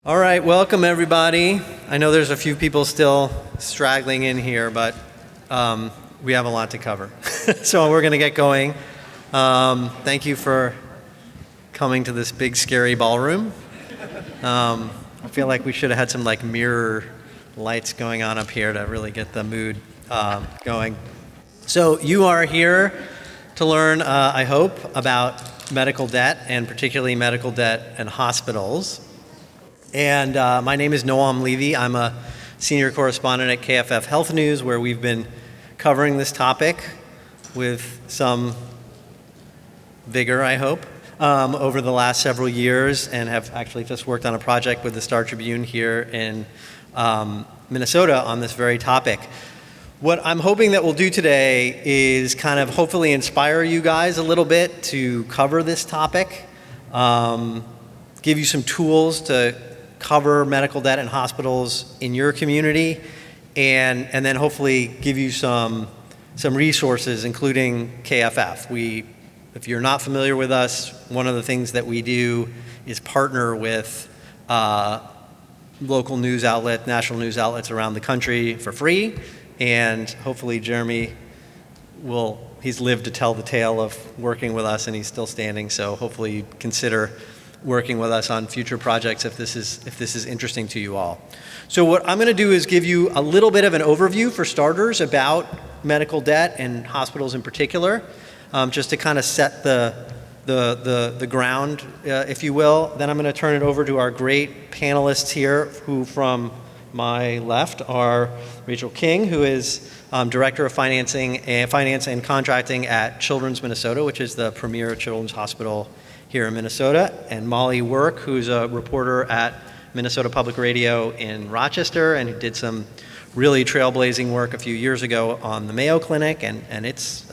All right, welcome everybody. I know there's a few people still straggling in here, but we have a lot to cover. So we're going to get going. Thank you for coming to this big, scary ballroom. I feel like we should have had some mirror lights going on up here to really get the mood going. So you are here to learn, I hope, about medical debt, and particularly medical debt and hospitals. And my name is Noam Levey. I'm a senior correspondent at KFF Health News, where we've been covering this topic with some vigor, I hope, over the last several years, and have actually just worked on a project with the Star Tribune here in Minnesota on this very topic. What I'm hoping that we'll do today is kind of hopefully inspire you guys a little bit to cover this topic, give you some tools to cover medical debt and hospitals in your community, and then hopefully give you some resources, including KFF. If you're not familiar with us, one of the things that we do is partner with local news outlets, national news outlets around the country for free, and hopefully Jeremy he's lived to tell the tale of working with us, and he's still standing, so hopefully you consider working with us on future projects if this is interesting to you all. So what I'm going to do is give you a little bit of an overview for starters about medical debt and hospitals in particular, just to kind of set the ground, if you will. Then I'm going to turn it over to our great panelists here, who from my left are Rachel King, who is Director of Finance and Contracting at Children's Minnesota, which is the premier children's hospital here in Minnesota, and Molly Work, who's a reporter at Minnesota Public Radio in Rochester, and who did some really trailblazing work a few years ago on the Mayo Clinic and its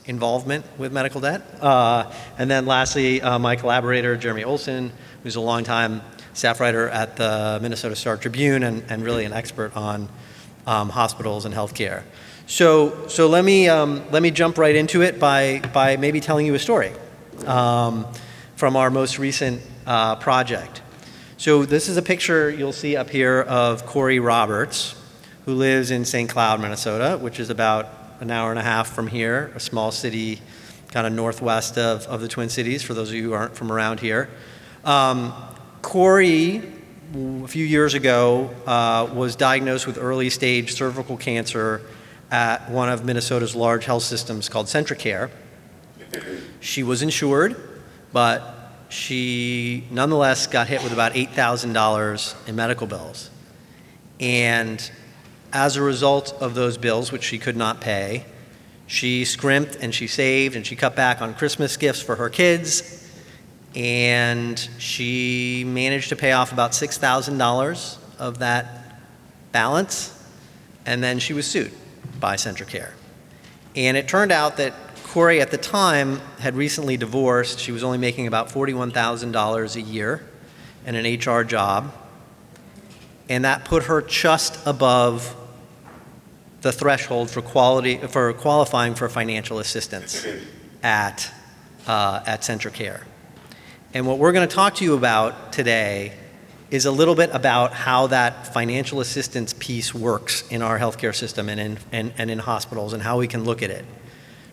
involvement with medical debt. And then lastly, my collaborator, Jeremy Olson, who's a longtime staff writer at the Minnesota Star Tribune and really an expert on hospitals and healthcare. So let me jump right into it by maybe telling you a story from our most recent project. So this is a picture you'll see up here of Corey Roberts, who lives in St. Cloud, Minnesota, which is about an hour and a half from here, a small city kind of northwest of the Twin Cities, for those of you who aren't from around here. Corey, a few years ago, was diagnosed with early stage cervical cancer at one of Minnesota's large health systems called Centricare. She was insured, but she nonetheless got hit with about $8,000 in medical bills. And as a result of those bills, which she could not pay, she scrimped and she saved and she cut back on Christmas gifts for her kids, and she managed to pay off about $6,000 of that balance, and then she was sued by Centricare. And it turned out that Corey at the time had recently divorced. She was only making about $41,000 a year in an HR job, and that put her just above the threshold for qualifying for financial assistance at Centricare. And what we're going to talk to you about today is a little bit about how that financial assistance piece works in our healthcare system and in hospitals, and how we can look at it.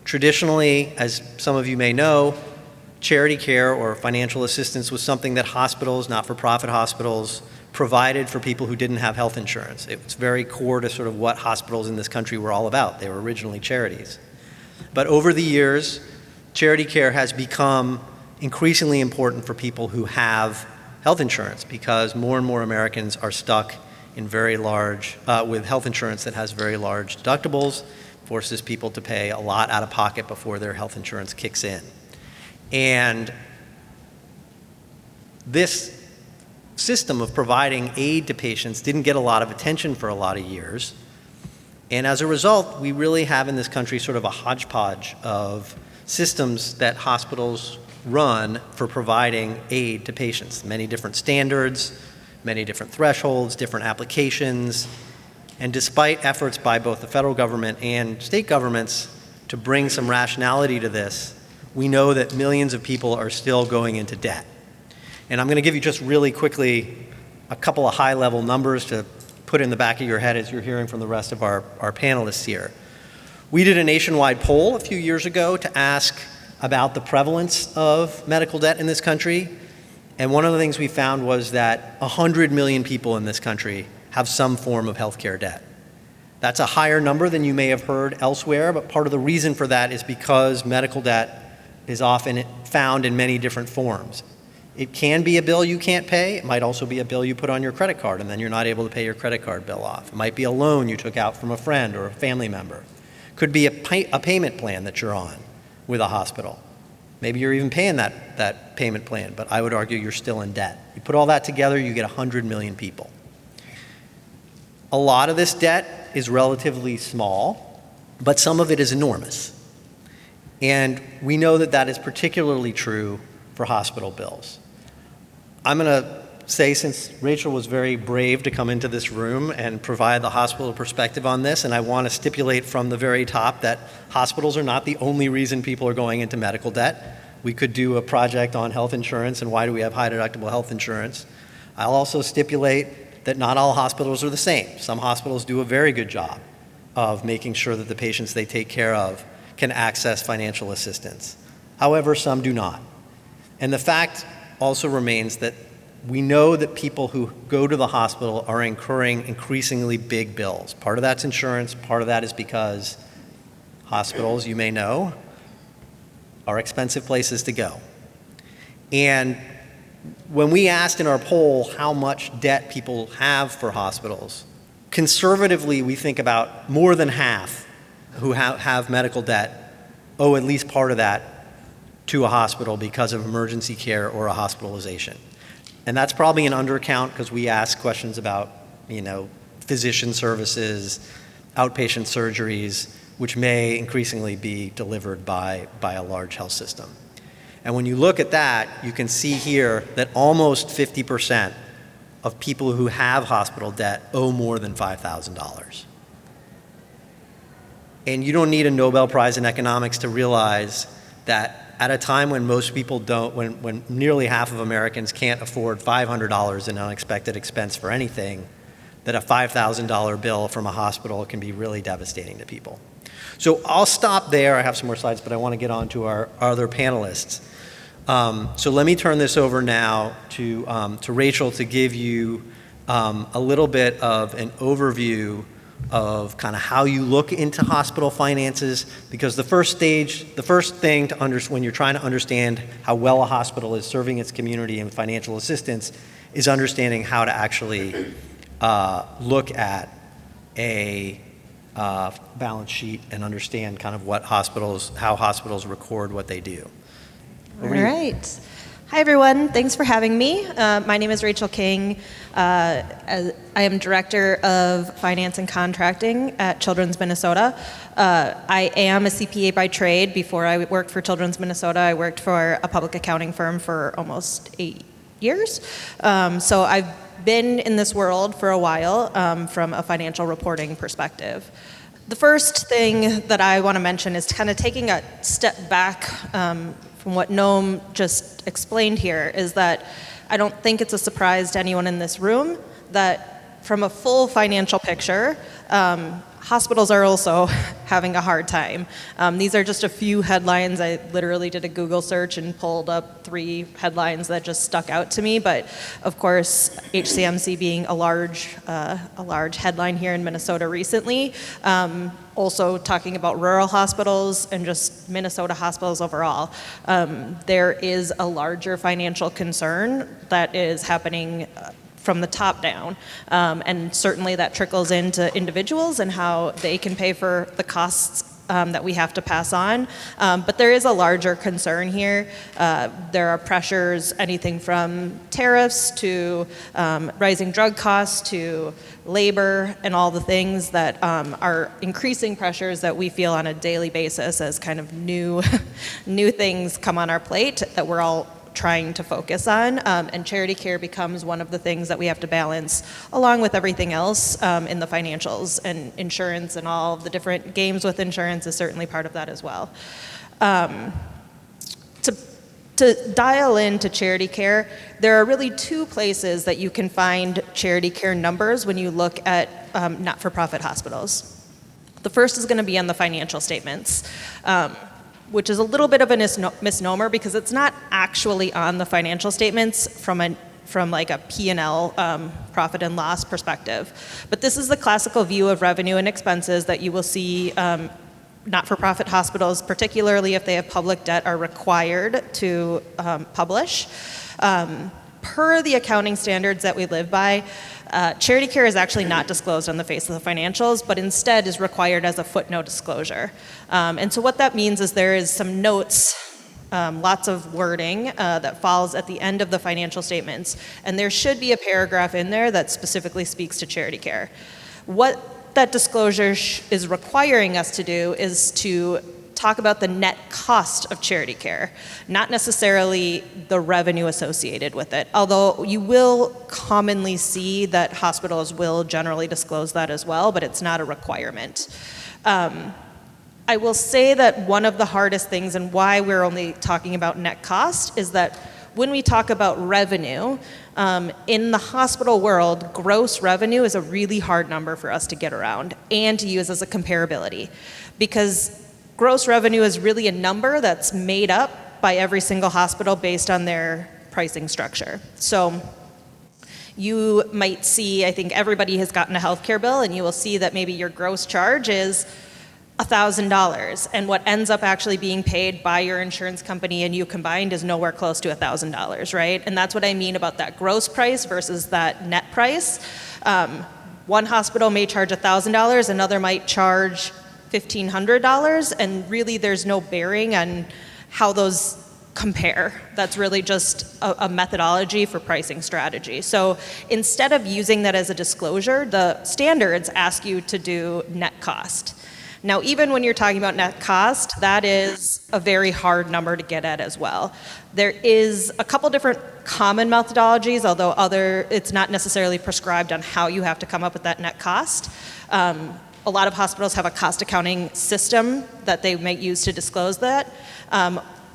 Traditionally, as some of you may know, charity care or financial assistance was something that hospitals, not-for-profit hospitals, provided for people who didn't have health insurance. It was very core to sort of what hospitals in this country were all about. They were originally charities. But over the years, charity care has become increasingly important for people who have health insurance, because more and more Americans are stuck in very large, with health insurance that has very large deductibles, forces people to pay a lot out of pocket before their health insurance kicks in. And this system of providing aid to patients didn't get a lot of attention for a lot of years. And as a result, we really have in this country sort of a hodgepodge of systems that hospitals run for providing aid to patients. Many different standards, many different thresholds, different applications. And despite efforts by both the federal government and state governments to bring some rationality to this, we know that millions of people are still going into debt. And I'm going to give you just really quickly a couple of high-level numbers to put in the back of your head as you're hearing from the rest of our panelists here. We did a nationwide poll a few years ago to ask about the prevalence of medical debt in this country. And one of the things we found was that 100 million people in this country have some form of healthcare debt. That's a higher number than you may have heard elsewhere, but part of the reason for that is because medical debt is often found in many different forms. It can be a bill you can't pay. It might also be a bill you put on your credit card and then you're not able to pay your credit card bill off. It might be a loan you took out from a friend or a family member. Could be a payment plan that you're on with a hospital. Maybe you're even paying that payment plan, but I would argue you're still in debt. You put all that together, you get 100 million people. A lot of this debt is relatively small, but some of it is enormous. And we know that that is particularly true for hospital bills. I'm going to say, since Rachel was very brave to come into this room and provide the hospital perspective on this, and I want to stipulate from the very top that hospitals are not the only reason people are going into medical debt. We could do a project on health insurance and why do we have high deductible health insurance. I'll also stipulate that not all hospitals are the same. Some hospitals do a very good job of making sure that the patients they take care of can access financial assistance. However, some do not. And the fact also remains that we know that people who go to the hospital are incurring increasingly big bills. Part of that's insurance, part of that is because hospitals, you may know, are expensive places to go. And when we asked in our poll how much debt people have for hospitals, conservatively we think about more than half who have medical debt owe at least part of that to a hospital because of emergency care or a hospitalization. And that's probably an undercount because we ask questions about, physician services, outpatient surgeries, which may increasingly be delivered by a large health system. And when you look at that, you can see here that almost 50% of people who have hospital debt owe more than $5,000. And you don't need a Nobel Prize in economics to realize that at a time when most people don't, when nearly half of Americans can't afford $500 in unexpected expense for anything, that a $5,000 bill from a hospital can be really devastating to people. So I'll stop there. I have some more slides, but I want to get on to our other panelists. So let me turn this over now to Rachel to give you a little bit of an overview of kind of how you look into hospital finances, because the first thing to understand when you're trying to understand how well a hospital is serving its community and financial assistance is understanding how to actually look at a balance sheet and understand kind of how hospitals record what they do. All right. Hi, everyone. Thanks for having me. My name is Rachel King. I am Director of Finance and Contracting at Children's Minnesota. I am a CPA by trade. Before I worked for Children's Minnesota, I worked for a public accounting firm for almost 8 years. So I've been in this world for a while from a financial reporting perspective. The first thing that I want to mention is kind of taking a step back from what Noam just explained here, is that I don't think it's a surprise to anyone in this room that from a full financial picture, hospitals are also having a hard time. These are just a few headlines. I literally did a Google search and pulled up 3 headlines that just stuck out to me. But of course, HCMC being a large headline here in Minnesota recently. Also talking about rural hospitals and just Minnesota hospitals overall. There is a larger financial concern that is happening from the top down. And certainly that trickles into individuals and how they can pay for the costs that we have to pass on. But there is a larger concern here. There are pressures, anything from tariffs to rising drug costs to labor and all the things that are increasing pressures that we feel on a daily basis as kind of new things come on our plate that we're all trying to focus on, and charity care becomes one of the things that we have to balance along with everything else in the financials, and insurance and all the different games with insurance is certainly part of that as well. To To dial into charity care, there are really two places that you can find charity care numbers when you look at not-for-profit hospitals. The first is going to be on the financial statements, which is a little bit of a misnomer because it's not actually on the financial statements from like a P&L profit and loss perspective. But this is the classical view of revenue and expenses that you will see not-for-profit hospitals, particularly if they have public debt, are required to publish. Per the accounting standards that we live by, charity care is actually not disclosed on the face of the financials, but instead is required as a footnote disclosure. And so what that means is there is some notes, lots of wording that falls at the end of the financial statements, and there should be a paragraph in there that specifically speaks to charity care. What that disclosure is requiring us to do is to talk about the net cost of charity care, not necessarily the revenue associated with it, although you will commonly see that hospitals will generally disclose that as well, but it's not a requirement. I will say that one of the hardest things and why we're only talking about net cost is that when we talk about revenue, in the hospital world, gross revenue is a really hard number for us to get around and to use as a comparability, because gross revenue is really a number that's made up by every single hospital based on their pricing structure. So you might see, I think everybody has gotten a healthcare bill, and you will see that maybe your gross charge is $1,000, and what ends up actually being paid by your insurance company and you combined is nowhere close to $1,000, right? And that's what I mean about that gross price versus that net price. One hospital may charge $1,000, another might charge $1,500, and really there's no bearing on how those compare. That's really just a methodology for pricing strategy. So instead of using that as a disclosure, the standards ask you to do net cost. Now, even when you're talking about net cost, that is a very hard number to get at as well. There is a couple different common methodologies, although it's not necessarily prescribed on how you have to come up with that net cost. A lot of hospitals have a cost accounting system that they might use to disclose that.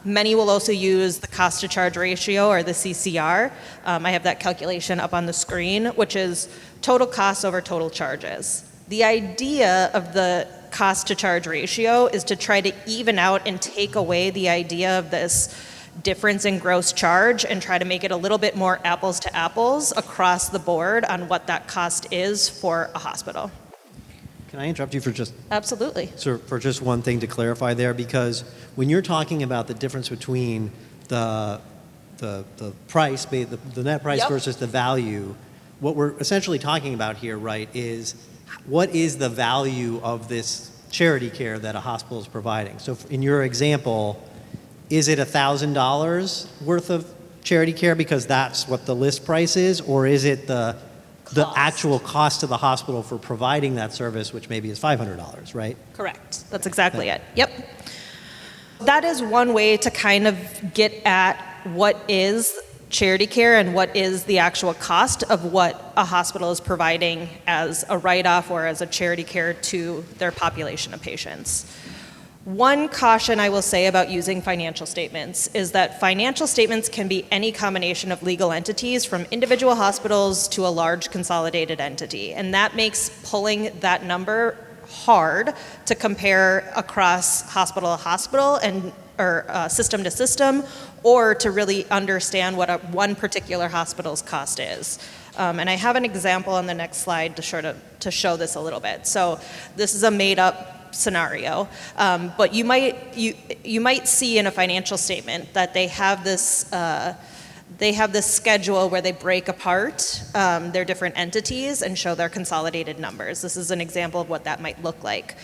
Many will also use the cost to charge ratio, or the CCR. I have that calculation up on the screen, which is total costs over total charges. The idea of the cost to charge ratio is to try to even out and take away the idea of this difference in gross charge and try to make it a little bit more apples to apples across the board on what that cost is for a hospital. Can I interrupt you for just... Absolutely. So for just one thing to clarify there, because when you're talking about the difference between the price, the net price Yep. versus the value, what we're essentially talking about here, right, is what is the value of this charity care that a hospital is providing? So in your example, is it $1,000 worth of charity care because that's what the list price is, or is it the actual cost to the hospital for providing that service, which maybe is $500, right? Correct. That's exactly it. Yep. That is one way to kind of get at what is charity care and what is the actual cost of what a hospital is providing as a write-off or as a charity care to their population of patients. One caution I will say about using financial statements is that financial statements can be any combination of legal entities, from individual hospitals to a large consolidated entity, and that makes pulling that number hard to compare across hospital to hospital and or system to system, or to really understand what one particular hospital's cost is. And I have an example on the next slide to show this a little bit. So this is a made-up scenario, but you might see in a financial statement that they have this schedule where they break apart their different entities and show their consolidated numbers. This is an example of what that might look like.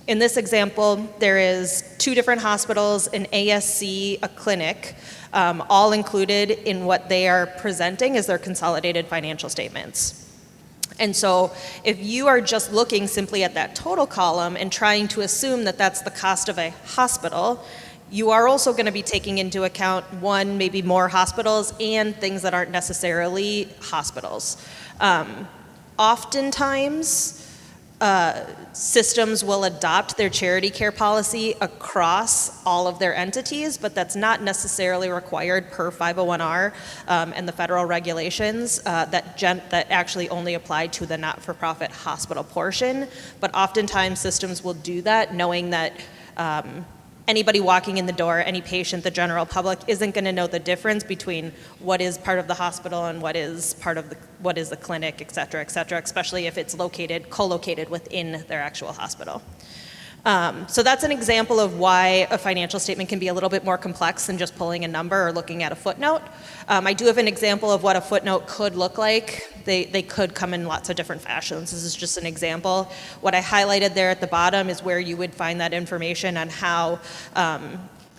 In this example, there is 2 different hospitals, an ASC, a clinic, all included in what they are presenting as their consolidated financial statements. And so if you are just looking simply at that total column and trying to assume that that's the cost of a hospital, you are also going to be taking into account one, maybe more hospitals, and things that aren't necessarily hospitals. Oftentimes, systems will adopt their charity care policy across all of their entities, but that's not necessarily required per 501R and the federal regulations that actually only apply to the not-for-profit hospital portion. But oftentimes systems will do that, knowing that anybody walking in the door, any patient, the general public, isn't going to know the difference between what is part of the hospital and what is the clinic, et cetera, especially if it's co-located within their actual hospital. So that's an example of why a financial statement can be a little bit more complex than just pulling a number or looking at a footnote. I do have an example of what a footnote could look like. They could come in lots of different fashions. This is just an example. What I highlighted there at the bottom is where you would find that information on how,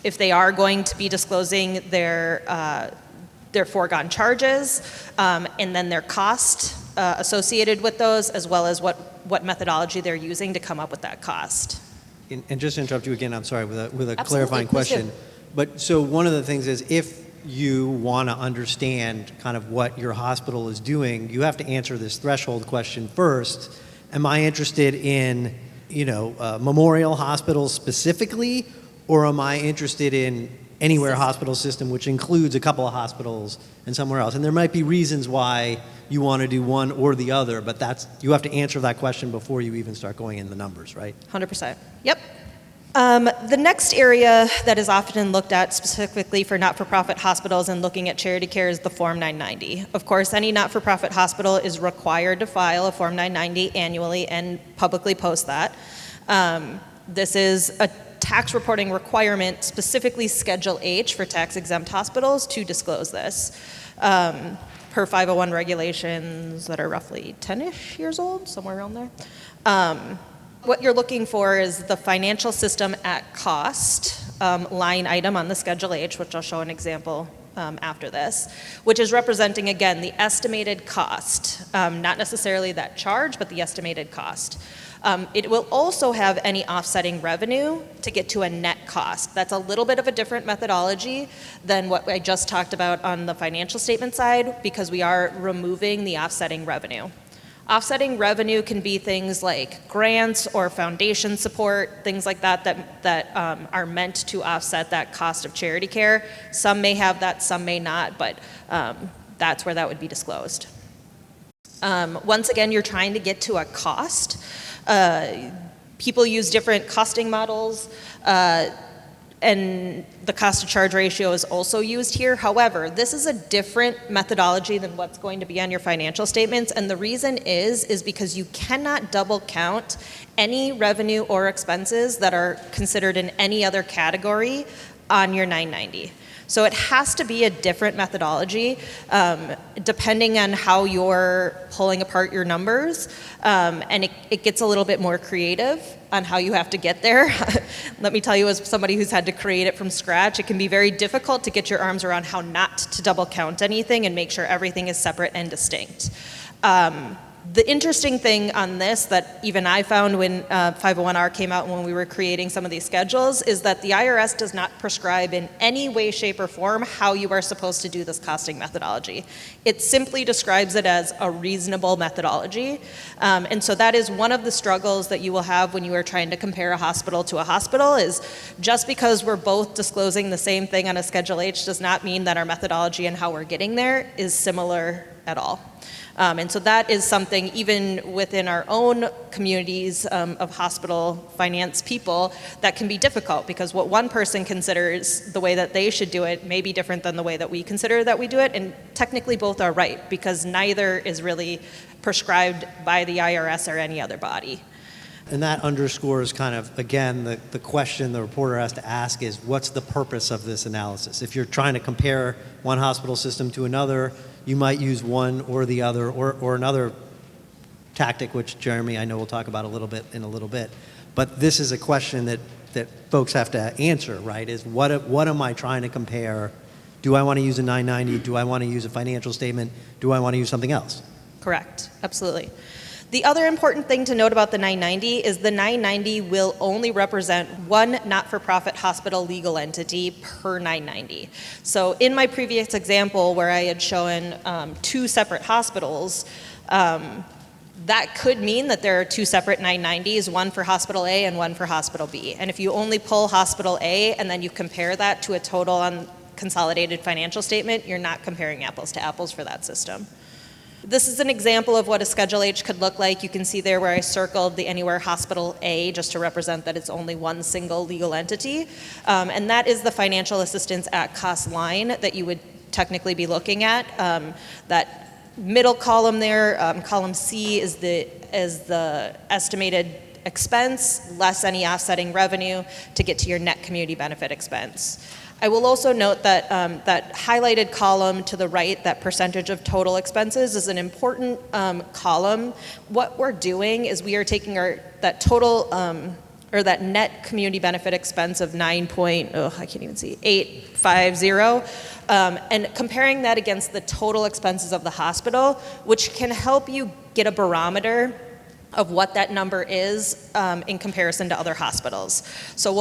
if they are going to be disclosing their foregone charges, and then their cost associated with those, as well as what methodology they're using to come up with that cost. And just to interrupt you again, I'm sorry, with a Absolutely, clarifying please question. do. But so one of the things is, if you want to understand kind of what your hospital is doing, you have to answer this threshold question first. Am I interested in, Memorial Hospital specifically, or am I interested in anywhere hospital system, which includes a couple of hospitals and somewhere else? And there might be reasons why you want to do one or the other, but you have to answer that question before you even start going in the numbers, right? 100%. Yep. The next area that is often looked at specifically for not-for-profit hospitals and looking at charity care is the Form 990. Of course, any not-for-profit hospital is required to file a Form 990 annually and publicly post that. This is a tax reporting requirement, specifically Schedule H for tax-exempt hospitals, to disclose this. Per 501 regulations that are roughly 10-ish years old, somewhere around there. What you're looking for is the financial system at cost line item on the Schedule H, which I'll show an example after this, which is representing, again, the estimated cost, not necessarily that charge, but the estimated cost. It will also have any offsetting revenue to get to a net cost. That's a little bit of a different methodology than what I just talked about on the financial statement side, because we are removing the offsetting revenue. Offsetting revenue can be things like grants or foundation support, things like that are meant to offset that cost of charity care. Some may have that, some may not, but that's where that would be disclosed. Once again, you're trying to get to a cost. People use different costing models, and the cost to charge ratio is also used here. However, this is a different methodology than what's going to be on your financial statements, and the reason is because you cannot double count any revenue or expenses that are considered in any other category on your 990. So it has to be a different methodology depending on how you're pulling apart your numbers, and it gets a little bit more creative on how you have to get there. Let me tell you, as somebody who's had to create it from scratch, it can be very difficult to get your arms around how not to double count anything and make sure everything is separate and distinct. The interesting thing on this that even I found when 501R came out and when we were creating some of these schedules is that the IRS does not prescribe in any way, shape, or form how you are supposed to do this costing methodology. It simply describes it as a reasonable methodology. And so that is one of the struggles that you will have when you are trying to compare a hospital to a hospital, is just because we're both disclosing the same thing on a Schedule H does not mean that our methodology and how we're getting there is similar at all. And so that is something, even within our own communities of hospital finance people, that can be difficult, because what one person considers the way that they should do it may be different than the way that we consider that we do it, and technically both are right, because neither is really prescribed by the IRS or any other body. And that underscores kind of, again, the question the reporter has to ask is, what's the purpose of this analysis? If you're trying to compare one hospital system to another, you might use one or the other, or another tactic, which Jeremy, I know we'll talk about in a little bit. But this is a question that folks have to answer, right? Is what am I trying to compare? Do I want to use a 990? Do I want to use a financial statement? Do I want to use something else? Correct. Absolutely. The other important thing to note about the 990 is the 990 will only represent one not-for-profit hospital legal entity per 990. So in my previous example where I had shown two separate hospitals, that could mean that there are two separate 990s, one for hospital A and one for hospital B. And if you only pull hospital A and then you compare that to a total on consolidated financial statement, you're not comparing apples to apples for that system. This is an example of what a Schedule H could look like. You can see there where I circled the anywhere hospital A just to represent that it's only one single legal entity. And that is the financial assistance at cost line that you would technically be looking at. That middle column there, column C, is the estimated expense less any offsetting revenue to get to your net community benefit expense. I will also note that that highlighted column to the right, that percentage of total expenses, is an important column. What we're doing is we are taking that total or that net community benefit expense of 850, and comparing that against the total expenses of the hospital, which can help you get a barometer of what that number is in comparison to other hospitals. So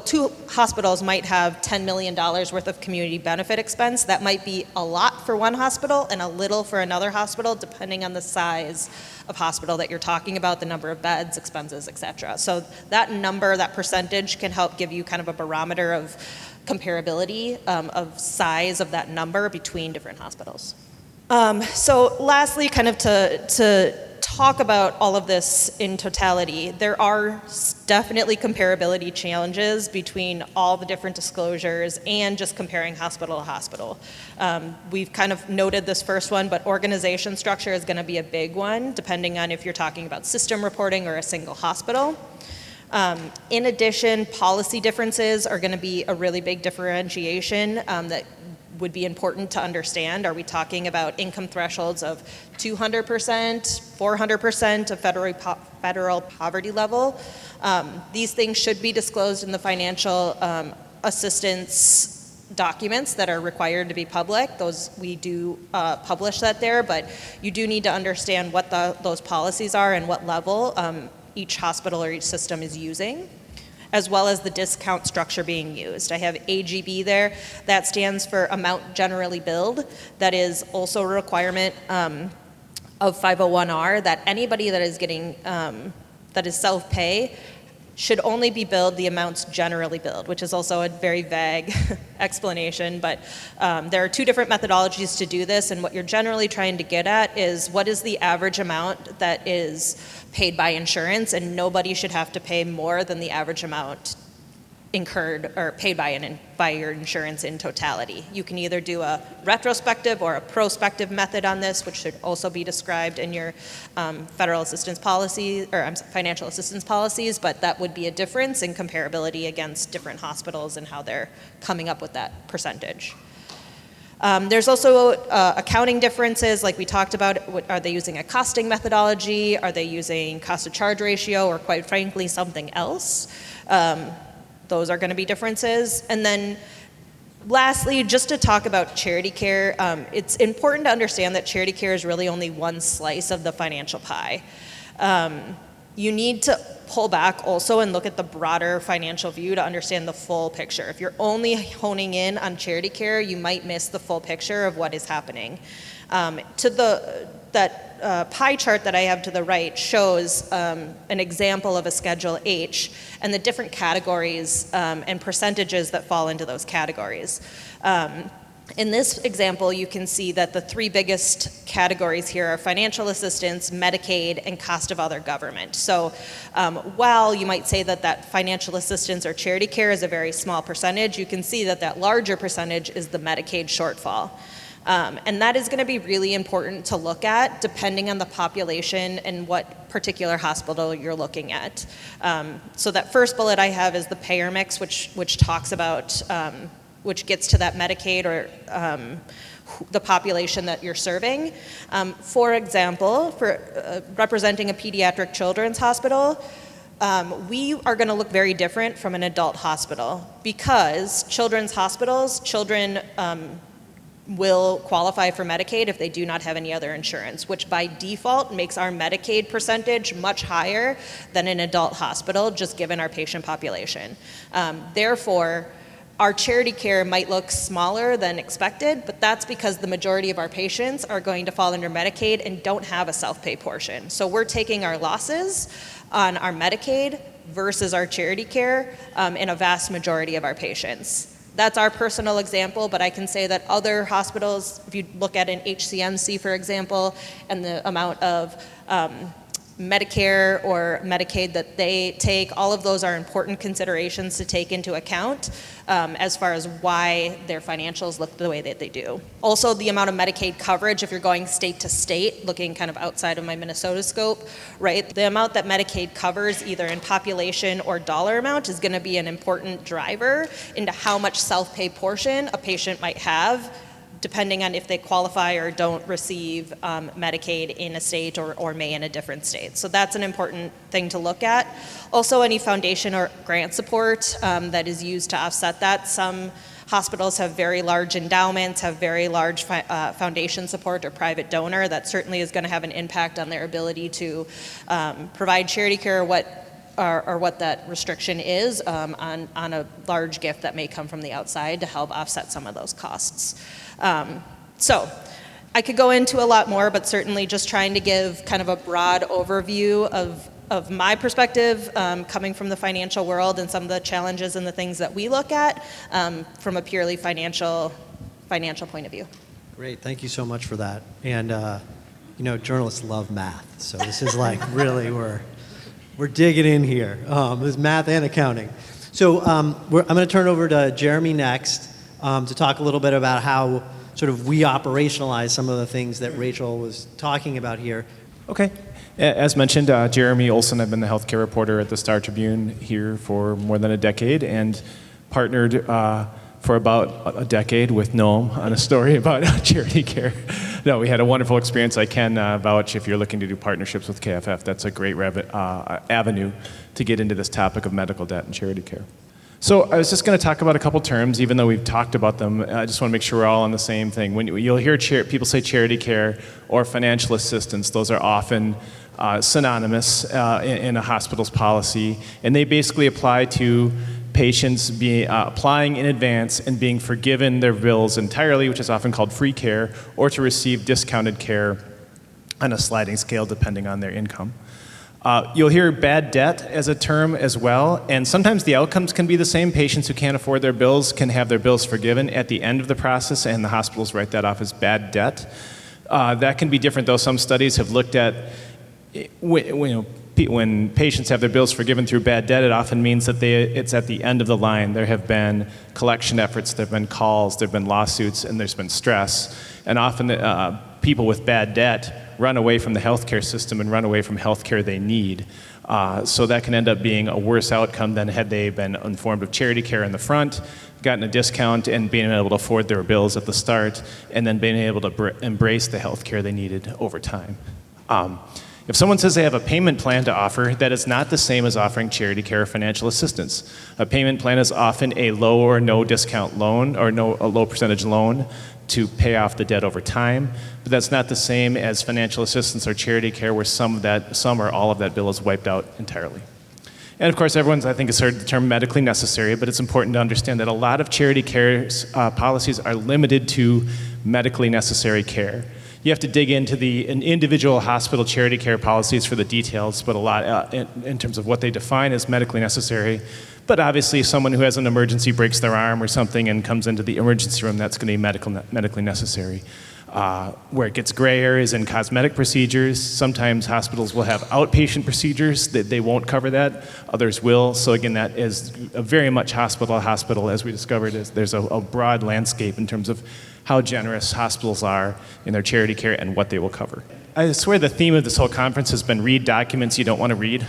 two hospitals might have $10 million worth of community benefit expense. That might be a lot for one hospital and a little for another hospital, depending on the size of hospital that you're talking about, the number of beds, expenses, et cetera. So that number, that percentage, can help give you kind of a barometer of comparability of size of that number between different hospitals. So lastly, kind of to talk about all of this in totality, there are definitely comparability challenges between all the different disclosures and just comparing hospital to hospital. We've kind of noted this first one, but organization structure is going to be a big one, depending on if you're talking about system reporting or a single hospital. In addition, policy differences are going to be a really big differentiation that would be important to understand. Are we talking about income thresholds of 200%, 400% of federal poverty level? These things should be disclosed in the financial assistance documents that are required to be public. Those, we do publish that there, but you do need to understand what those policies are and what level each hospital or each system is using, as well as the discount structure being used. I have AGB there. That stands for amount generally billed. That is also a requirement of 501R, that anybody that is getting, that is self-pay should only be billed the amounts generally billed, which is also a very vague explanation, but there are two different methodologies to do this, and what you're generally trying to get at is what is the average amount that is paid by insurance, and nobody should have to pay more than the average amount incurred or paid by your insurance in totality. You can either do a retrospective or a prospective method on this, which should also be described in your federal assistance policy or financial assistance policies, but that would be a difference in comparability against different hospitals and how they're coming up with that percentage. There's also accounting differences, like we talked about. Are they using a costing methodology? Are they using cost to charge ratio, or quite frankly, something else? Those are going to be differences. And then lastly, just to talk about charity care, it's important to understand that charity care is really only one slice of the financial pie. You need to pull back also and look at the broader financial view to understand the full picture. If you're only honing in on charity care, you might miss the full picture of what is happening. That pie chart that I have to the right shows an example of a Schedule H and the different categories and percentages that fall into those categories. In this example, you can see that the three biggest categories here are financial assistance, Medicaid, and cost of other government. So while you might say that financial assistance or charity care is a very small percentage, you can see that larger percentage is the Medicaid shortfall. And that is going to be really important to look at depending on the population and what particular hospital you're looking at. So that first bullet I have is the payer mix, which talks about which gets to that Medicaid or the population that you're serving. For example, for representing a pediatric children's hospital, we are going to look very different from an adult hospital because children's hospitals, children will qualify for Medicaid if they do not have any other insurance, which by default makes our Medicaid percentage much higher than an adult hospital, just given our patient population. Therefore, Our charity care might look smaller than expected, but that's because the majority of our patients are going to fall under Medicaid and don't have a self-pay portion. So we're taking our losses on our Medicaid versus our charity care in a vast majority of our patients. That's our personal example, but I can say that other hospitals, if you look at an HCMC, for example, and the amount of Medicare or Medicaid that they take, all of those are important considerations to take into account as far as why their financials look the way that they do. Also, the amount of Medicaid coverage, if you're going state to state, looking kind of outside of my Minnesota scope, right? The amount that Medicaid covers, either in population or dollar amount, is going to be an important driver into how much self-pay portion a patient might have, depending on if they qualify or don't receive Medicaid in a state or may in a different state. So that's an important thing to look at. Also, any foundation or grant support that is used to offset that. Some hospitals have very large endowments, have very large foundation support or private donor. That certainly is going to have an impact on their ability to provide charity care or what that restriction is on a large gift that may come from the outside to help offset some of those costs. So I could go into a lot more, but certainly just trying to give kind of a broad overview of my perspective coming from the financial world and some of the challenges and the things that we look at from a purely financial point of view. Great, thank you so much for that. And journalists love math, so this is like really we're digging in here. There's math and accounting. So I'm going to turn over to Jeremy next to talk a little bit about how sort of we operationalize some of the things that Rachel was talking about here. Okay. As mentioned, Jeremy Olson, I've been the healthcare reporter at the Star Tribune here for more than a decade and partnered for about a decade with Noam on a story about charity care. No, we had a wonderful experience. I can vouch if you're looking to do partnerships with KFF, that's a great avenue to get into this topic of medical debt and charity care. So I was just going to talk about a couple terms, even though we've talked about them. I just want to make sure we're all on the same thing. When you'll hear people say charity care or financial assistance, those are often synonymous in a hospital's policy, and they basically apply to patients applying in advance and being forgiven their bills entirely, which is often called free care, or to receive discounted care on a sliding scale depending on their income. You'll hear bad debt as a term as well, and sometimes the outcomes can be the same. Patients who can't afford their bills can have their bills forgiven at the end of the process, and the hospitals write that off as bad debt. That can be different, though. Some studies have looked at when patients have their bills forgiven through bad debt, it often means that it's at the end of the line. There have been collection efforts, there have been calls, there have been lawsuits, and there's been stress. And often people with bad debt run away from the healthcare system and run away from healthcare they need. So that can end up being a worse outcome than had they been informed of charity care in the front, gotten a discount, and being able to afford their bills at the start, and then being able to embrace the healthcare they needed over time. If someone says they have a payment plan to offer, that is not the same as offering charity care or financial assistance. A payment plan is often a low or no discount loan or a low percentage loan to pay off the debt over time, but that's not the same as financial assistance or charity care where some or all of that bill is wiped out entirely. And of course, everyone's, I think, has heard the term medically necessary, but it's important to understand that a lot of charity care policies are limited to medically necessary care. You have to dig into an individual hospital charity care policies for the details, but a lot in terms of what they define as medically necessary. But obviously, someone who has an emergency, breaks their arm or something, and comes into the emergency room, that's going to be medically necessary. Where it gets grayer is in cosmetic procedures. Sometimes hospitals will have outpatient procedures that they won't cover that. Others will. So again, that is a very much hospital to hospital, as we discovered. There's a broad landscape in terms of how generous hospitals are in their charity care and what they will cover. I swear the theme of this whole conference has been read documents you don't want to read.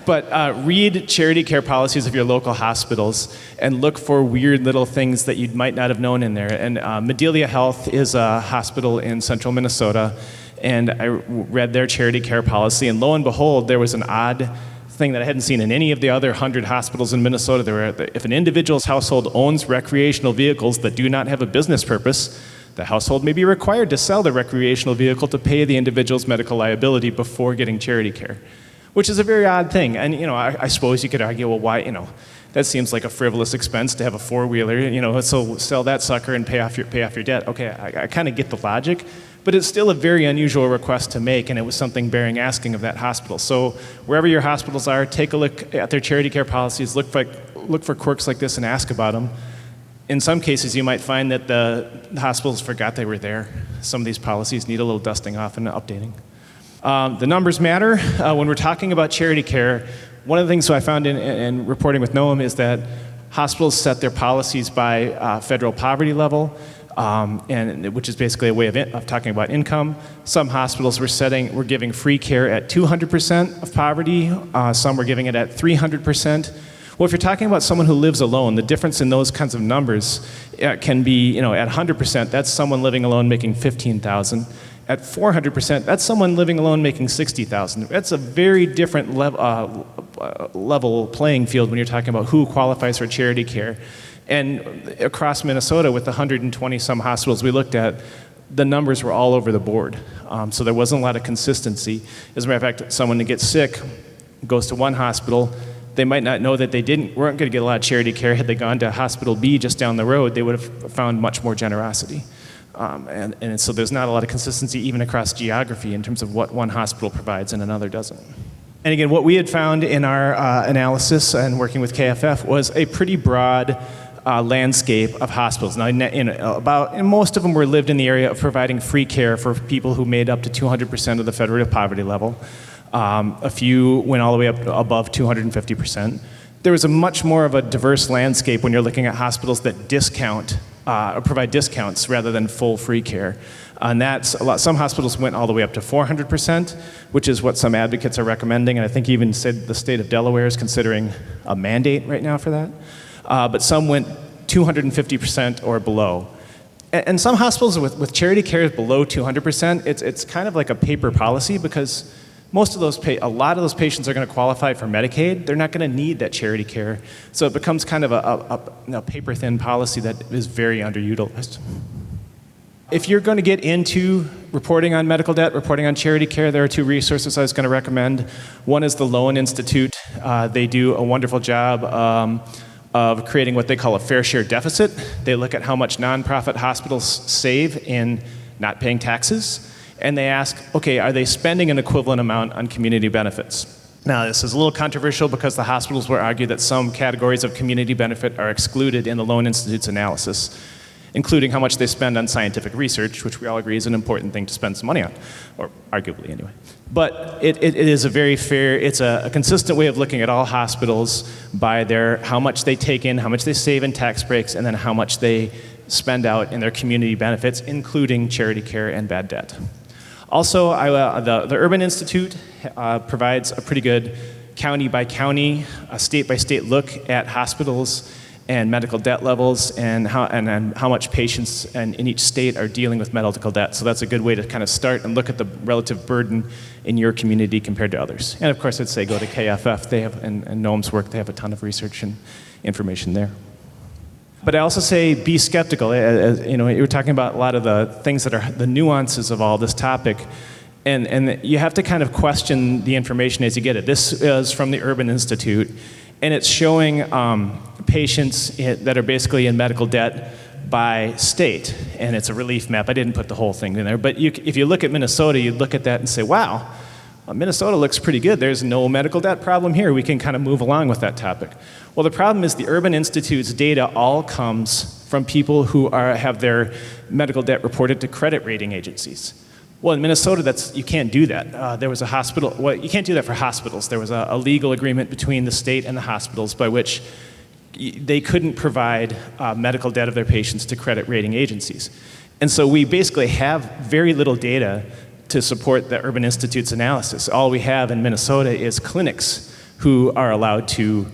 But read charity care policies of your local hospitals and look for weird little things that you might not have known in there. And Medelia Health is a hospital in central Minnesota, and I read their charity care policy, and lo and behold, there was an odd thing that I hadn't seen in any of the other 100 hospitals in Minnesota. If an individual's household owns recreational vehicles that do not have a business purpose, the household may be required to sell the recreational vehicle to pay the individual's medical liability before getting charity care, which is a very odd thing. And I suppose you could argue, well, why? That seems like a frivolous expense to have a four-wheeler, so sell that sucker and pay off your debt. Okay, I kind of get the logic, but it's still a very unusual request to make, and it was something bearing asking of that hospital. So wherever your hospitals are, take a look at their charity care policies, look for quirks like this and ask about them. In some cases, you might find that the hospitals forgot they were there. Some of these policies need a little dusting off and updating. The numbers matter. When we're talking about charity care, one of the things I found in reporting with Noam is that hospitals set their policies by federal poverty level, which is basically a way of talking about income. Some hospitals were giving free care at 200% of poverty. Some were giving it at 300%. Well, if you're talking about someone who lives alone, the difference in those kinds of numbers can be, at 100%, that's someone living alone making $15,000. At 400%, that's someone living alone making $60,000. That's a very different level playing field when you're talking about who qualifies for charity care. And across Minnesota, with the 120 some hospitals we looked at, the numbers were all over the board. So there wasn't a lot of consistency. As a matter of fact, someone that gets sick goes to one hospital. They might not know that they weren't going to get a lot of charity care. Had they gone to Hospital B just down the road, they would have found much more generosity. And so there's not a lot of consistency even across geography in terms of what one hospital provides and another doesn't. And again, what we had found in our analysis and working with KFF was a pretty broad landscape of hospitals. Now, and most of them were lived in the area of providing free care for people who made up to 200% of the federal poverty level. A few went all the way up above 250%. There was a much more of a diverse landscape when you're looking at hospitals that discount or provide discounts rather than full free care. And that's a lot. Some hospitals went all the way up to 400%, which is what some advocates are recommending. And I think even said the state of Delaware is considering a mandate right now for that. But some went 250% or below. And some hospitals with charity care below 200%, it's kind of like a paper policy because a lot of those patients are going to qualify for Medicaid. They're not going to need that charity care. So it becomes kind of a paper-thin policy that is very underutilized. If you're going to get into reporting on medical debt, reporting on charity care, there are two resources I was going to recommend. One is the Loan Institute. They do a wonderful job of creating what they call a fair share deficit. They look at how much nonprofit hospitals save in not paying taxes. And they ask, okay, are they spending an equivalent amount on community benefits? Now, this is a little controversial because the hospitals will argue that some categories of community benefit are excluded in the Loan Institute's analysis, including how much they spend on scientific research, which we all agree is an important thing to spend some money on, or arguably anyway. But it is a very fair, it's a consistent way of looking at all hospitals by how much they take in, how much they save in tax breaks, and then how much they spend out in their community benefits, including charity care and bad debt. Also, the Urban Institute provides a pretty good county-by-county, state-by-state look at hospitals and medical debt levels and how much patients in each state are dealing with medical debt. So that's a good way to kind of start and look at the relative burden in your community compared to others. And of course, I'd say go to KFF. They have, and Noam's work, they have a ton of research and information there. But I also say be skeptical. You were talking about a lot of the things that are the nuances of all this topic. And you have to kind of question the information as you get it. This is from the Urban Institute, and it's showing patients that are basically in medical debt by state, and it's a relief map. I didn't put the whole thing in there, but if you look at Minnesota, you'd look at that and say, wow, Minnesota looks pretty good. There's no medical debt problem here. We can kind of move along with that topic. Well, the problem is the Urban Institute's data all comes from people who have their medical debt reported to credit rating agencies. Well, in Minnesota, you can't do that. There was a hospital, well, you can't do that for hospitals. There was a legal agreement between the state and the hospitals by which they couldn't provide medical debt of their patients to credit rating agencies. And so we basically have very little data to support the Urban Institute's analysis. All we have in Minnesota is clinics who are allowed to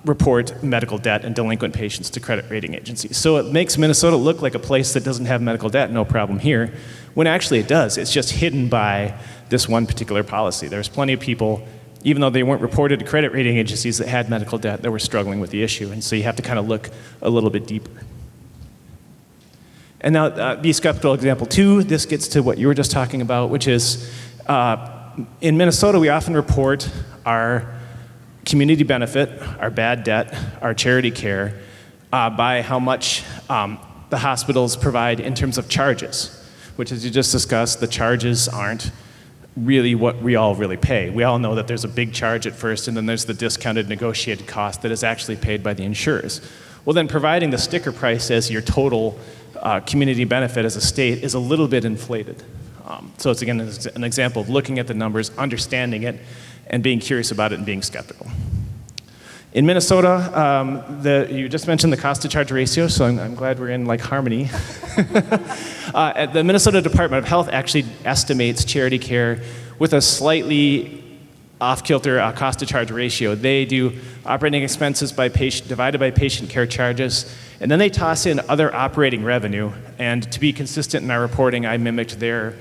report medical debt and delinquent patients to credit rating agencies. So it makes Minnesota look like a place that doesn't have medical debt, no problem here, when actually it does. It's just hidden by this one particular policy. There's plenty of people, even though they weren't reported to credit rating agencies that had medical debt, that were struggling with the issue. And so you have to kind of look a little bit deeper. And now, be skeptical example 2, this gets to what you were just talking about, which is in Minnesota, we often report our community benefit, our bad debt, our charity care, by how much the hospitals provide in terms of charges, which, as you just discussed, the charges aren't really what we all really pay. We all know that there's a big charge at first, and then there's the discounted negotiated cost that is actually paid by the insurers. Well, then providing the sticker price as your total community benefit as a state is a little bit inflated. So it's, again, an example of looking at the numbers, understanding it, and being curious about it and being skeptical. In Minnesota, you just mentioned the cost to charge ratio, so I'm glad we're in like harmony. The Minnesota Department of Health actually estimates charity care with a slightly off-kilter cost to charge ratio. They do operating expenses by patient divided by patient care charges, and then they toss in other operating revenue. And to be consistent in our reporting, I mimicked their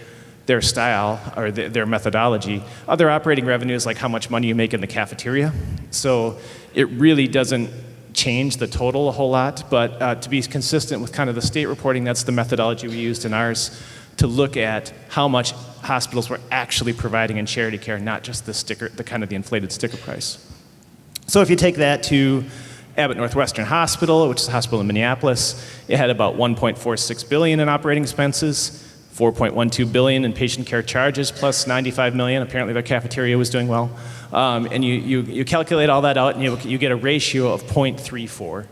style or their methodology. Other operating revenue is like how much money you make in the cafeteria. So it really doesn't change the total a whole lot, but to be consistent with kind of the state reporting, that's the methodology we used in ours to look at how much hospitals were actually providing in charity care, not just the kind of the inflated sticker price. So if you take that to Abbott Northwestern Hospital, which is a hospital in Minneapolis, it had about $1.46 billion in operating expenses, $4.12 billion in patient care charges, plus $95 million. Apparently their cafeteria was doing well. And you calculate all that out, and you get a ratio of 0.34.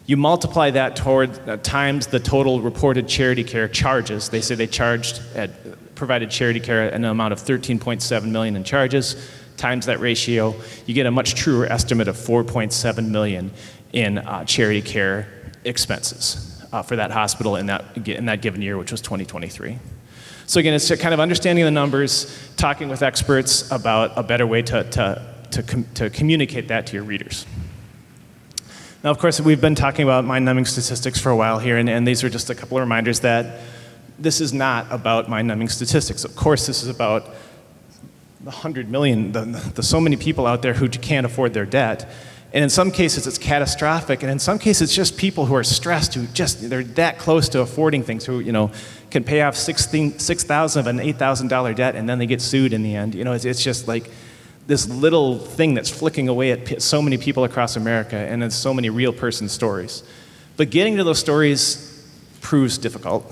You multiply that toward times the total reported charity care charges. They say they provided charity care at an amount of $13.7 million in charges. Times that ratio, you get a much truer estimate of $4.7 million in charity care expenses for that hospital in that given year, which was 2023. So again, it's kind of understanding the numbers, talking with experts about a better way to communicate that to your readers. Now, of course, we've been talking about mind-numbing statistics for a while here, and these are just a couple of reminders that this is not about mind-numbing statistics. Of course, this is about the 100 million, the so many people out there who can't afford their debt. And in some cases, it's catastrophic, and in some cases, it's just people who are stressed, they're that close to affording things, who, can pay off $6,000 of an $8,000 debt, and then they get sued in the end. It's just like this little thing that's flicking away at so many people across America, and it's so many real person stories. But getting to those stories proves difficult.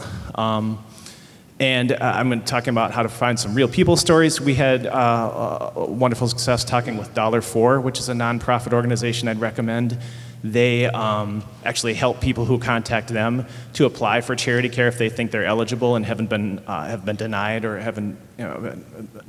And I'm going to talk about how to find some real people stories. We had wonderful success talking with $4, which is a nonprofit organization I'd recommend. They actually help people who contact them to apply for charity care if they think they're eligible and have been denied or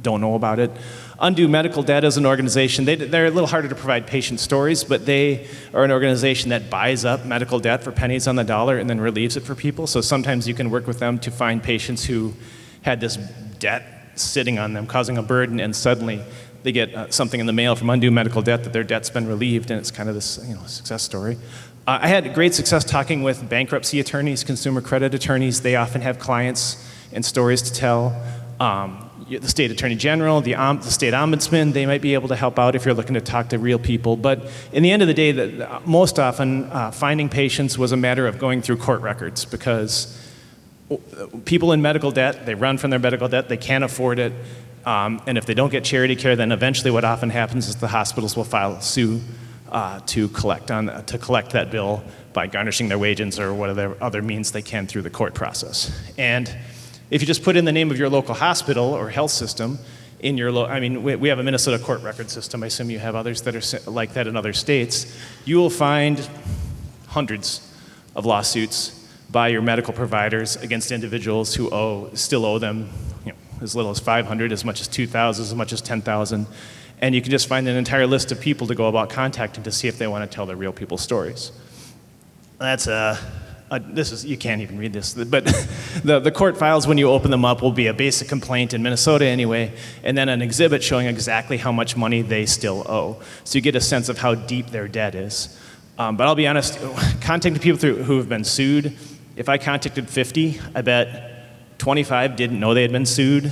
don't know about it. Undue Medical Debt is an organization. They're a little harder to provide patient stories, but they are an organization that buys up medical debt for pennies on the dollar and then relieves it for people. So sometimes you can work with them to find patients who had this debt sitting on them, causing a burden, and suddenly they get something in the mail from Undue Medical Debt that their debt's been relieved, and it's kind of this success story. I had great success talking with bankruptcy attorneys, consumer credit attorneys. They often have clients and stories to tell. The state attorney general, the state ombudsman, they might be able to help out if you're looking to talk to real people. But in the end of the day, most often finding patients was a matter of going through court records, because people in medical debt, they run from their medical debt, they can't afford it. And if they don't get charity care, then eventually what often happens is the hospitals will file a suit to collect that bill by garnishing their wages or whatever other means they can through the court process. And if you just put in the name of your local hospital or health system in your we have a Minnesota court record system. I assume you have others that are like that in other states. You will find hundreds of lawsuits by your medical providers against individuals who still owe them, as little as $500, as much as $2,000, as much as $10,000. And you can just find an entire list of people to go about contacting to see if they want to tell their real people stories. That's you can't even read this, but the court files, when you open them up, will be a basic complaint in Minnesota anyway, and then an exhibit showing exactly how much money they still owe. So you get a sense of how deep their debt is. But I'll be honest, contacting people who have been sued, if I contacted 50, I bet 25 didn't know they had been sued.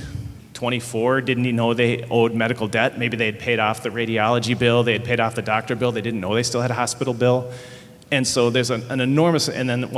24 didn't even know they owed medical debt. Maybe they had paid off the radiology bill, they had paid off the doctor bill, they didn't know they still had a hospital bill. And so there's an enormous, and then,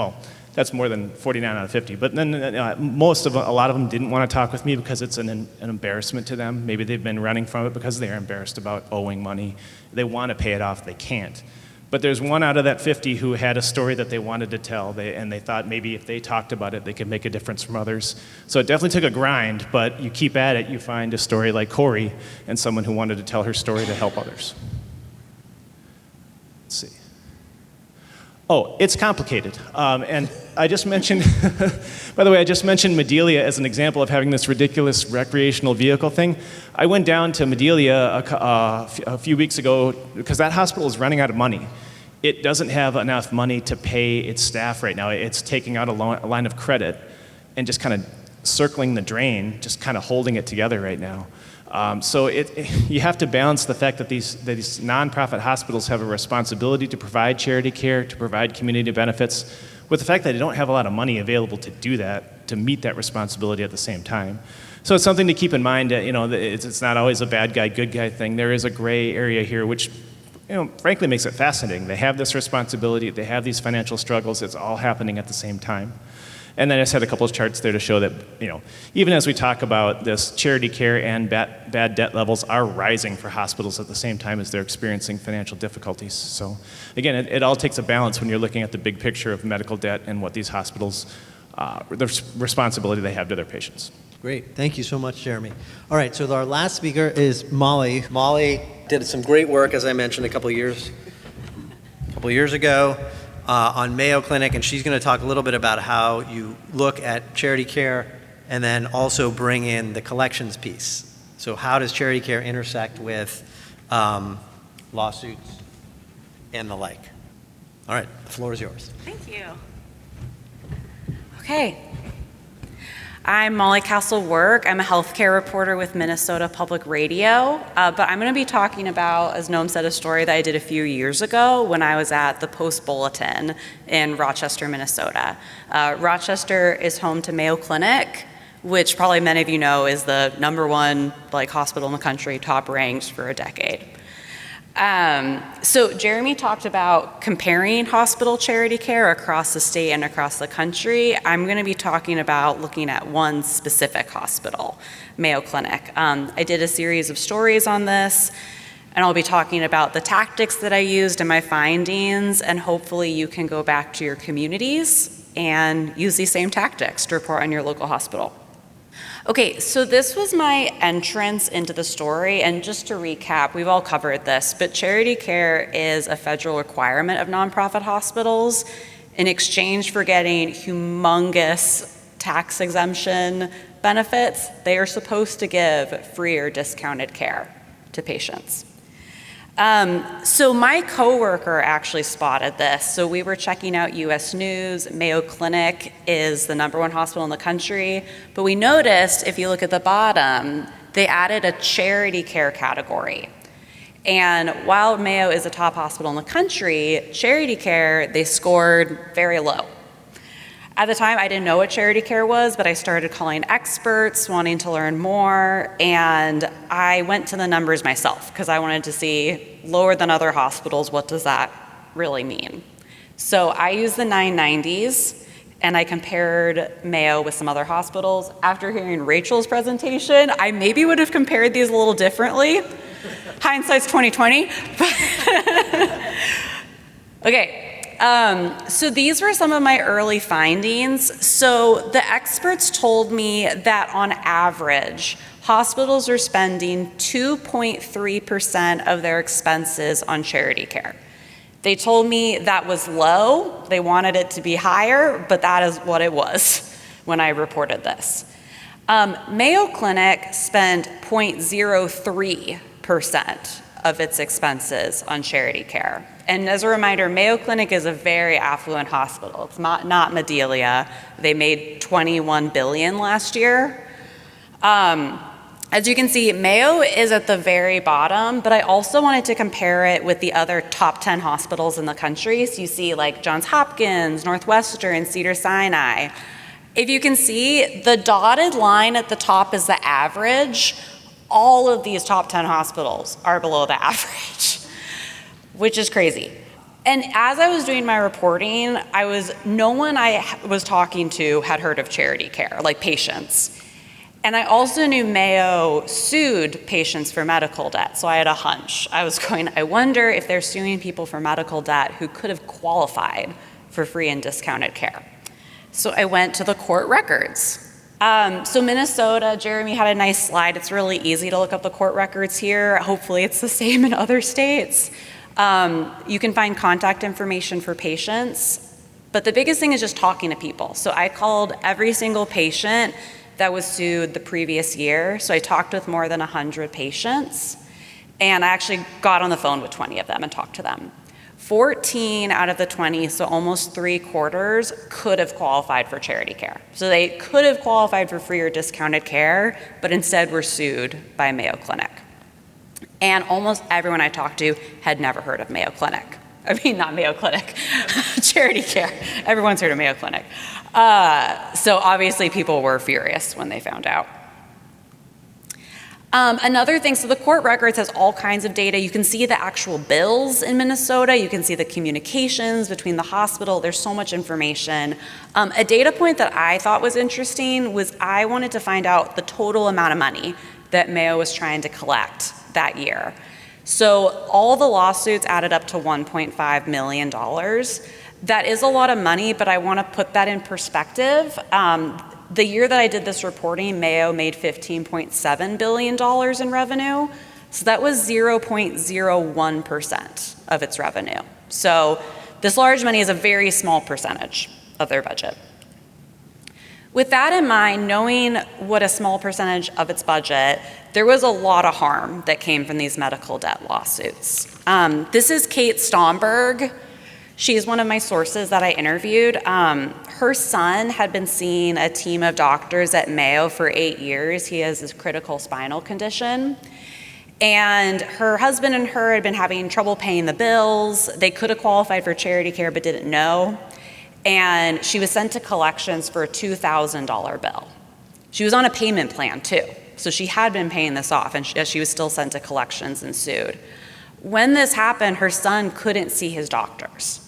That's more than 49 out of 50. But then a lot of them didn't want to talk with me because it's an embarrassment to them. Maybe they've been running from it because they're embarrassed about owing money. They want to pay it off, they can't. But there's one out of that 50 who had a story that they wanted to tell, and they thought maybe if they talked about it, they could make a difference from others. So it definitely took a grind, but you keep at it, you find a story like Corey and someone who wanted to tell her story to help others. Let's see. Oh, it's complicated. And I just mentioned, by the way, I just mentioned Madelia as an example of having this ridiculous recreational vehicle thing. I went down to Madelia a few weeks ago because that hospital is running out of money. It doesn't have enough money to pay its staff right now. It's taking out a line of credit and just kind of circling the drain, just kind of holding it together right now. So you have to balance the fact that these nonprofit hospitals have a responsibility to provide charity care, to provide community benefits, with the fact that they don't have a lot of money available to do that, to meet that responsibility at the same time. So it's something to keep in mind. It's not always a bad guy, good guy thing. There is a gray area here, which frankly makes it fascinating. They have this responsibility, they have these financial struggles. It's all happening at the same time. And then I just had a couple of charts there to show that, even as we talk about this, charity care and bad debt levels are rising for hospitals at the same time as they're experiencing financial difficulties. So again, it all takes a balance when you're looking at the big picture of medical debt and what these hospitals, the responsibility they have to their patients. Great. Thank you so much, Jeremy. All right, so our last speaker is Molly. Molly did some great work, as I mentioned, a couple of years ago. On Mayo Clinic, and she's going to talk a little bit about how you look at charity care and then also bring in the collections piece. So how does charity care intersect with lawsuits and the like? All right, the floor is yours. Thank you. Okay. I'm Molly Castle-Work. I'm a healthcare reporter with Minnesota Public Radio, but I'm going to be talking about, as Noam said, a story that I did a few years ago when I was at the Post-Bulletin in Rochester, Minnesota. Rochester is home to Mayo Clinic, which probably many of you know is the #1 hospital in the country, top ranked for a decade. So Jeremy talked about comparing hospital charity care across the state and across the country. I'm going to be talking about looking at one specific hospital, Mayo Clinic. I did a series of stories on this, and I'll be talking about the tactics that I used and my findings, and hopefully you can go back to your communities and use these same tactics to report on your local hospital. Okay, so this was my entrance into the story, and just to recap, we've all covered this, but charity care is a federal requirement of nonprofit hospitals in exchange for getting humongous tax exemption benefits. They are supposed to give free or discounted care to patients. So my coworker actually spotted this. So we were checking out US News. Mayo Clinic is the #1 hospital in the country. But we noticed, if you look at the bottom, they added a charity care category. And while Mayo is a top hospital in the country, charity care, they scored very low. At the time, I didn't know what charity care was, but I started calling experts, wanting to learn more, and I went to the numbers myself because I wanted to see lower than other hospitals, what does that really mean? So I used the 990s, and I compared Mayo with some other hospitals. After hearing Rachel's presentation, I maybe would have compared these a little differently. Hindsight's 2020. Okay. So these were some of my early findings. So the experts told me that on average, hospitals are spending 2.3% of their expenses on charity care. They told me that was low. They wanted it to be higher, but that is what it was when I reported this. Mayo Clinic spent 0.03% of its expenses on charity care. And as a reminder, Mayo Clinic is a very affluent hospital. It's not Madelia. They made $21 billion last year. As you can see, Mayo is at the very bottom, but I also wanted to compare it with the other top 10 hospitals in the country. So you see Johns Hopkins, Northwestern, Cedars-Sinai. If you can see, the dotted line at the top is the average. All of these top 10 hospitals are below the average, which is crazy. And as I was doing my reporting, no one I was talking to had heard of charity care, like patients. And I also knew Mayo sued patients for medical debt, so I had a hunch. I was going, I wonder if they're suing people for medical debt who could have qualified for free and discounted care. So I went to the court records. So Minnesota, Jeremy had a nice slide. It's really easy to look up the court records here. Hopefully it's the same in other states. You can find contact information for patients, but the biggest thing is just talking to people. So I called every single patient that was sued the previous year. So I talked with more than 100 patients, and I actually got on the phone with 20 of them and talked to them. 14 out of the 20, so almost 3/4, could have qualified for charity care. So they could have qualified for free or discounted care, but instead were sued by Mayo Clinic. And almost everyone I talked to had never heard of Mayo Clinic. I mean, not Mayo Clinic, charity care. Everyone's heard of Mayo Clinic. So obviously people were furious when they found out. Another thing, so the court records has all kinds of data. You can see the actual bills in Minnesota. You can see the communications between the hospital. There's so much information. A data point that I thought was interesting was I wanted to find out the total amount of money that Mayo was trying to collect that year. So all the lawsuits added up to $1.5 million. That is a lot of money, but I want to put that in perspective. The year that I did this reporting, Mayo made $15.7 billion in revenue. So that was 0.01% of its revenue. So this large money is a very small percentage of their budget. With that in mind, knowing what a small percentage of its budget, there was a lot of harm that came from these medical debt lawsuits. This is Kate Stomberg. She's one of my sources that I interviewed. Her son had been seeing a team of doctors at Mayo for 8 years. He has this critical spinal condition. And her husband and her had been having trouble paying the bills. They could have qualified for charity care but didn't know. And she was sent to collections for a $2,000 bill. She was on a payment plan too. So she had been paying this off, and she was still sent to collections and sued. When this happened, her son couldn't see his doctors.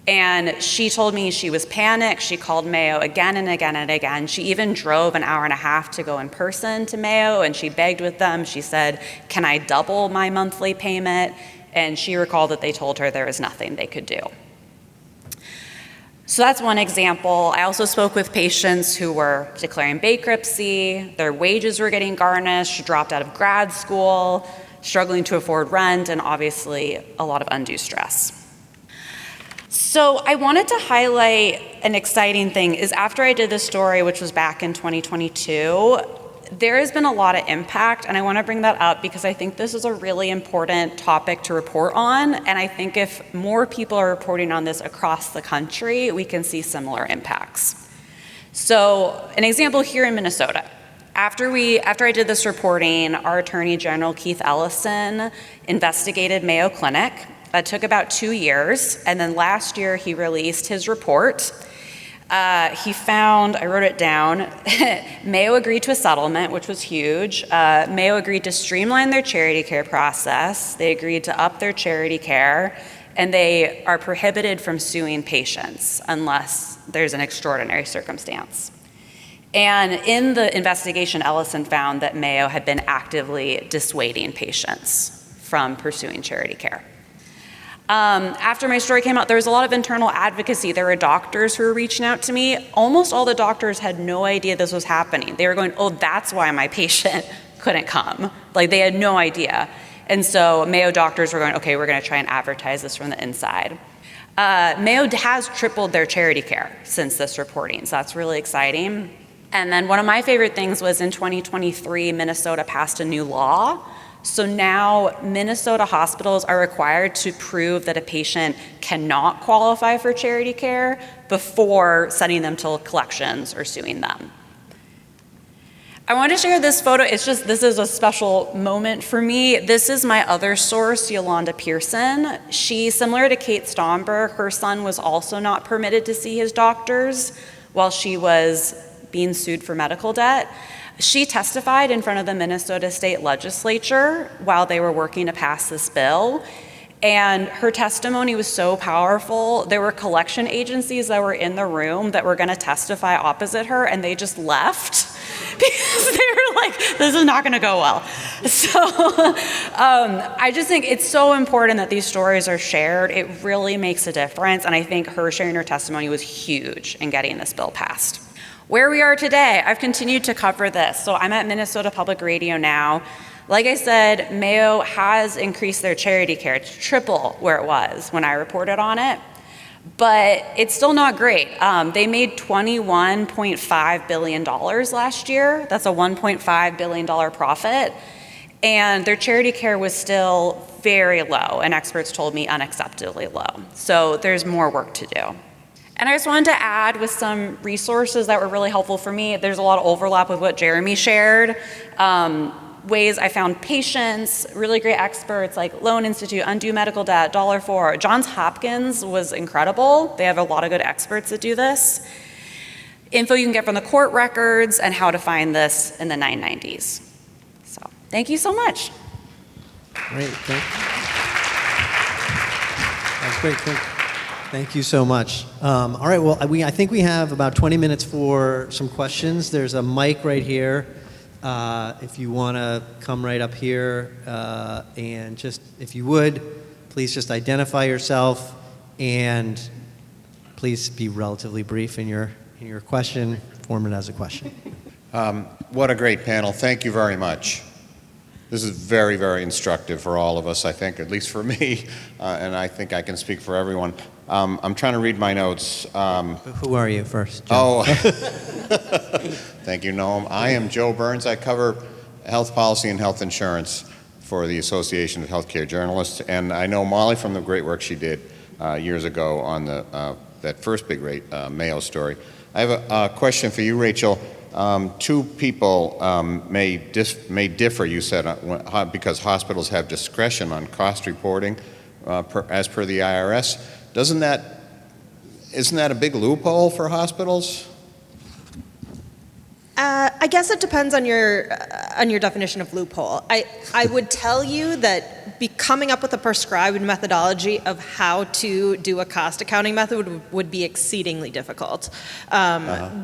And she told me she was panicked. She called Mayo again and again and again. She even drove an hour and a half to go in person to Mayo, and she begged with them. She said, "Can I double my monthly payment?" And she recalled that they told her there was nothing they could do. So that's one example. I also spoke with patients who were declaring bankruptcy, their wages were getting garnished, dropped out of grad school, struggling to afford rent, and obviously a lot of undue stress. So I wanted to highlight an exciting thing is after I did this story, which was back in 2022, there has been a lot of impact, and I want to bring that up because I think this is a really important topic to report on, and I think if more people are reporting on this across the country, we can see similar impacts. So an example here in Minnesota. After I did this reporting, our Attorney General, Keith Ellison, investigated Mayo Clinic. That took about 2 years, and then last year he released his report. He found, I wrote it down, Mayo agreed to a settlement, which was huge. Mayo agreed to streamline their charity care process. They agreed to up their charity care, and they are prohibited from suing patients unless there's an extraordinary circumstance. And in the investigation, Ellison found that Mayo had been actively dissuading patients from pursuing charity care. After my story came out, there was a lot of internal advocacy. There were doctors who were reaching out to me. Almost all the doctors had no idea this was happening. They were going, "Oh, that's why my patient couldn't come." Like, they had no idea. And so Mayo doctors were going, okay, we're going to try and advertise this from the inside. Mayo has tripled their charity care since this reporting, so that's really exciting. And then one of my favorite things was in 2023, Minnesota passed a new law. So now Minnesota hospitals are required to prove that a patient cannot qualify for charity care before sending them to collections or suing them. I want to share this photo. This is a special moment for me. This is my other source, Yolanda Pearson. She, similar to Kate Stomberg, her son was also not permitted to see his doctors while she was being sued for medical debt. She testified in front of the Minnesota State Legislature while they were working to pass this bill. And her testimony was so powerful. There were collection agencies that were in the room that were going to testify opposite her, and they just left because they were like, this is not going to go well. So I just think it's so important that these stories are shared. It really makes a difference, and I think her sharing her testimony was huge in getting this bill passed. Where we are today, I've continued to cover this. So I'm at Minnesota Public Radio now. Like I said, Mayo has increased their charity care. It's triple where it was when I reported on it, but it's still not great. They made $21.5 billion last year. That's a $1.5 billion profit, and their charity care was still very low, and experts told me unacceptably low. So there's more work to do. And I just wanted to add with some resources that were really helpful for me. There's a lot of overlap with what Jeremy shared. Ways I found patients, really great experts like Loan Institute, Undue Medical Debt, $4. Johns Hopkins was incredible. They have a lot of good experts that do this. Info you can get from the court records and how to find this in the 990s. So thank you so much. Great, thank you. That's great. Thank you so much. All right, well, I think we have about 20 minutes for some questions. There's a mic right here. If you want to come right up here and just, if you would, please just identify yourself and please be relatively brief in your question. Form it as a question. What a great panel. Thank you very much. This is very, very instructive for all of us, I think, at least for me, and I think I can speak for everyone. I'm trying to read my notes. Who are you first, Joe? Oh, thank you, Noam. I am Joe Burns. I cover health policy and health insurance for the Association of Healthcare Journalists, and I know Molly from the great work she did years ago on that first big Mayo story. I have a question for you, Rachel. Two people may differ, you said, because hospitals have discretion on cost reporting as per the IRS. Isn't that a big loophole for hospitals? I guess it depends on your definition of loophole. I would tell you that coming up with a prescribed methodology of how to do a cost accounting method would be exceedingly difficult.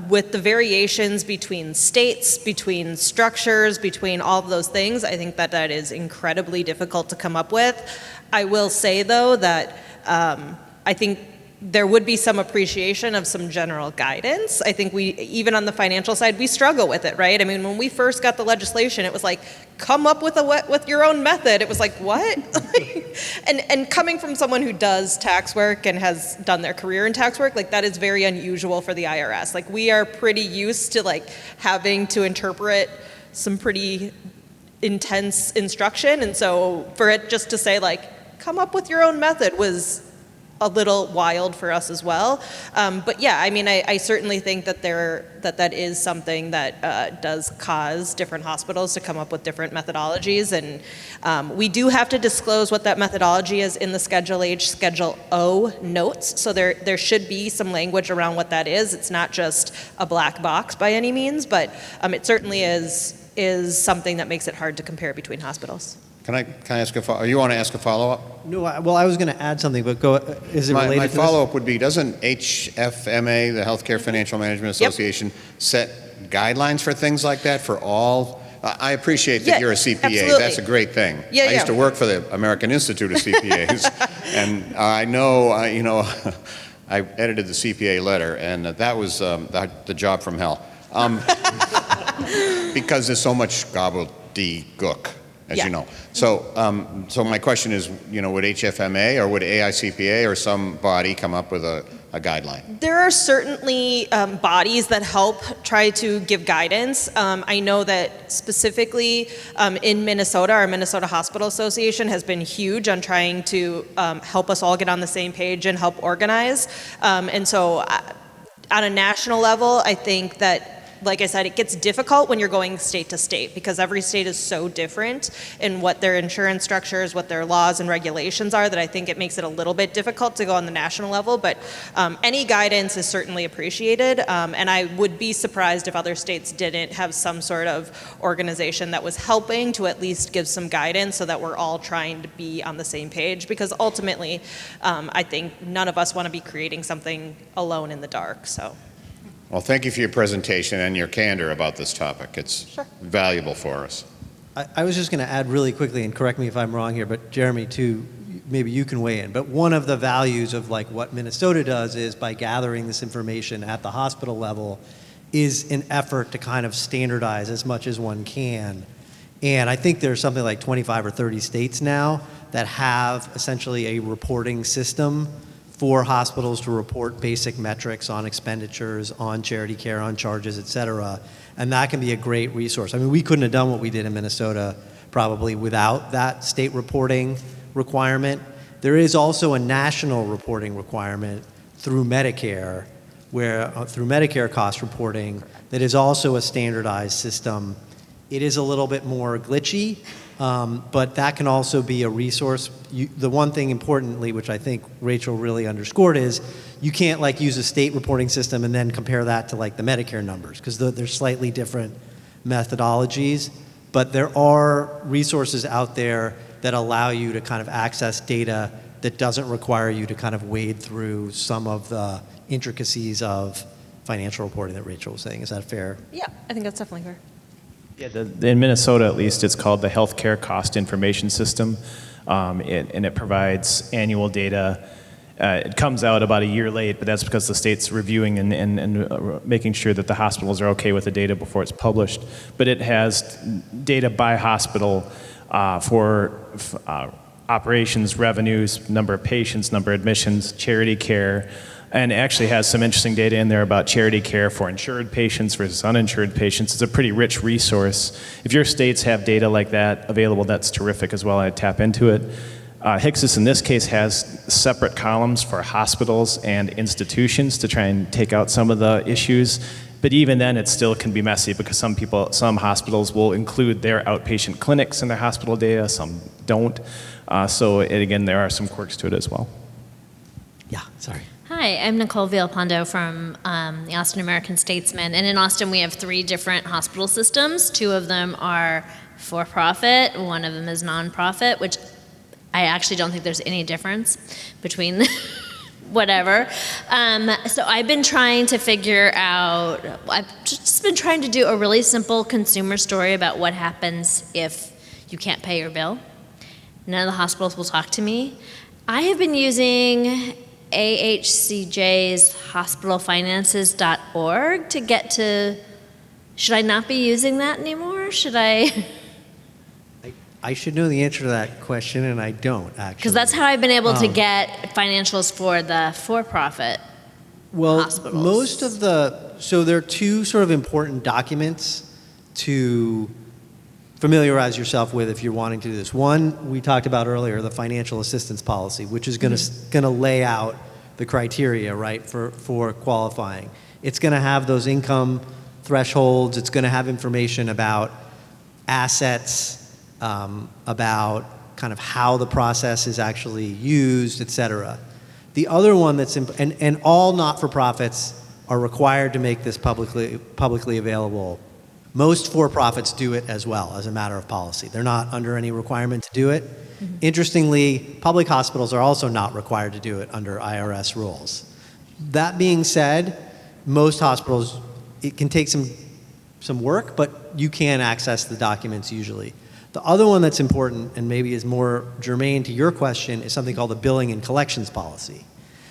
With the variations between states, between structures, between all of those things, I think that is incredibly difficult to come up with. I will say, though, that I think there would be some appreciation of some general guidance. I think even on the financial side, we struggle with it, right? I mean, when we first got the legislation, it was like, come up with your own method. It was like, what? and coming from someone who does tax work and has done their career in tax work, like that is very unusual for the IRS. Like we are pretty used to like having to interpret some pretty intense instruction. And so for it just to say like, come up with your own method was a little wild for us as well. But yeah, I mean, I certainly think that that is something that does cause different hospitals to come up with different methodologies. And we do have to disclose what that methodology is in the Schedule H, Schedule O notes. So there should be some language around what that is. It's not just a black box by any means, but it certainly is something that makes it hard to compare between hospitals. Can I ask a follow-up? You want to ask a follow-up? No, well, I was going to add something, but go. Is it related My to follow-up would be, doesn't HFMA, the Healthcare Financial Management Association, set guidelines for things like that for all? I appreciate that you're a CPA. Absolutely. That's a great thing. Yeah, I used to work for the American Institute of CPAs, and I know, I edited the CPA letter, and that was the job from hell. Because there's so much gobbledygook, as you know. So my question is, would HFMA or would AICPA or some body come up with a guideline? There are certainly bodies that help try to give guidance. I know that specifically in Minnesota, our Minnesota Hospital Association has been huge on trying to help us all get on the same page and help organize. And so on a national level, I think that like I said, it gets difficult when you're going state to state because every state is so different in what their insurance structures, what their laws and regulations are, that I think it makes it a little bit difficult to go on the national level. But any guidance is certainly appreciated, and I would be surprised if other states didn't have some sort of organization that was helping to at least give some guidance so that we're all trying to be on the same page, because ultimately I think none of us want to be creating something alone in the dark. So. Well, thank you for your presentation and your candor about this topic. It's valuable for us. I was just going to add really quickly, and correct me if I'm wrong here, but Jeremy, too, maybe you can weigh in. But one of the values of like what Minnesota does is by gathering this information at the hospital level is an effort to kind of standardize as much as one can. And I think there's something like 25 or 30 states now that have essentially a reporting system for hospitals to report basic metrics on expenditures, on charity care, on charges, et cetera. And that can be a great resource. I mean, we couldn't have done what we did in Minnesota probably without that state reporting requirement. There is also a national reporting requirement through Medicare, where through Medicare cost reporting, that is also a standardized system. It is a little bit more glitchy, but that can also be a resource. The one thing importantly, which I think Rachel really underscored, is you can't like use a state reporting system and then compare that to like the Medicare numbers, because they're slightly different methodologies. But there are resources out there that allow you to kind of access data that doesn't require you to kind of wade through some of the intricacies of financial reporting that Rachel was saying. Is that fair? Yeah, I think that's definitely fair. Yeah, in Minnesota, at least, it's called the Healthcare Cost Information System, and it provides annual data. It comes out about a year late, but that's because the state's reviewing and making sure that the hospitals are okay with the data before it's published. But it has data by hospital for operations, revenues, number of patients, number of admissions, charity care, and actually has some interesting data in there about charity care for insured patients versus uninsured patients. It's a pretty rich resource. If your states have data like that available, that's terrific as well. I'd tap into it. HCSIS in this case has separate columns for hospitals and institutions to try and take out some of the issues. But even then, it still can be messy because some hospitals will include their outpatient clinics in their hospital data, some don't. So again, there are some quirks to it as well. Yeah, sorry. Hi, I'm Nicole Villalpando from the Austin American Statesman. And in Austin, we have 3 different hospital systems. 2 of them are for-profit, 1 of them is nonprofit, which I actually don't think there's any difference between whatever. So I've been trying to figure out, I've just been trying to do a really simple consumer story about what happens if you can't pay your bill. None of the hospitals will talk to me. I have been using AHCJ's hospitalfinances.org to get to, should I not be using that anymore? Should I? I should know the answer to that question, and I don't, actually. Because that's how I've been able to get financials for the for-profit hospitals. So there are 2 sort of important documents to familiarize yourself with if you're wanting to do this. One, we talked about earlier, the financial assistance policy, which is going to lay out the criteria, right, for qualifying. It's going to have those income thresholds. It's going to have information about assets, about kind of how the process is actually used, et cetera. The other one that's, and all not-for-profits are required to make this publicly available. Most for-profits do it as well, as a matter of policy. They're not under any requirement to do it. Mm-hmm. Interestingly, public hospitals are also not required to do it under IRS rules. That being said, most hospitals, it can take some work, but you can access the documents usually. The other one that's important, and maybe is more germane to your question, is something called the billing and collections policy.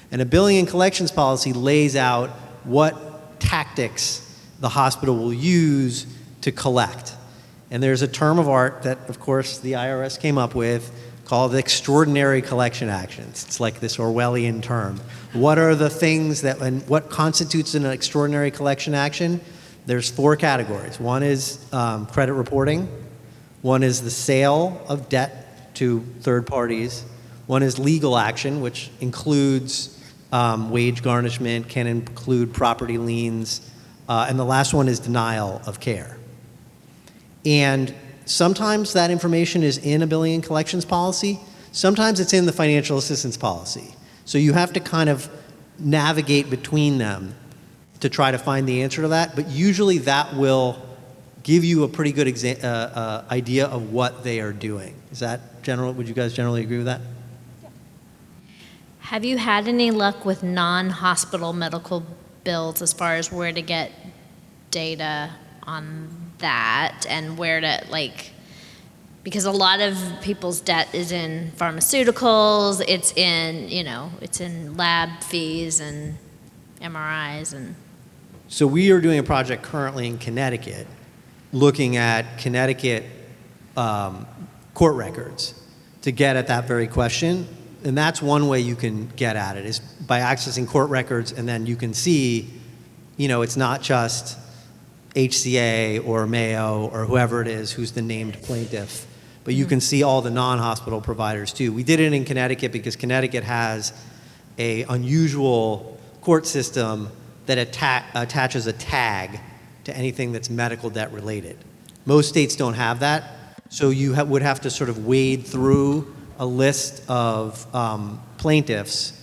And a billing and collections policy lays out what tactics the hospital will use to collect. And there's a term of art that, of course, the IRS came up with called extraordinary collection actions. It's like this Orwellian term. What are the things that, and what constitutes an extraordinary collection action? There's 4 categories. One is credit reporting. One is the sale of debt to third parties. One is legal action, which includes wage garnishment, can include property liens, and the last one is denial of care. And sometimes that information is in a billing and collections policy. Sometimes it's in the financial assistance policy. So you have to kind of navigate between them to try to find the answer to that. But usually that will give you a pretty good idea of what they are doing. Is that general? Would you guys generally agree with that? Have you had any luck with non-hospital medical bills as far as where to get data on that and where to, like, because a lot of people's debt is in pharmaceuticals, it's in, it's in lab fees and MRIs and... So we are doing a project currently in Connecticut looking at Connecticut court records to get at that very question. And that's one way you can get at it, is by accessing court records, and then you can see, it's not just HCA or Mayo or whoever it is who's the named plaintiff, but you can see all the non-hospital providers too. We did it in Connecticut because Connecticut has an unusual court system that attaches a tag to anything that's medical debt related. Most states don't have that, so you would have to sort of wade through a list of plaintiffs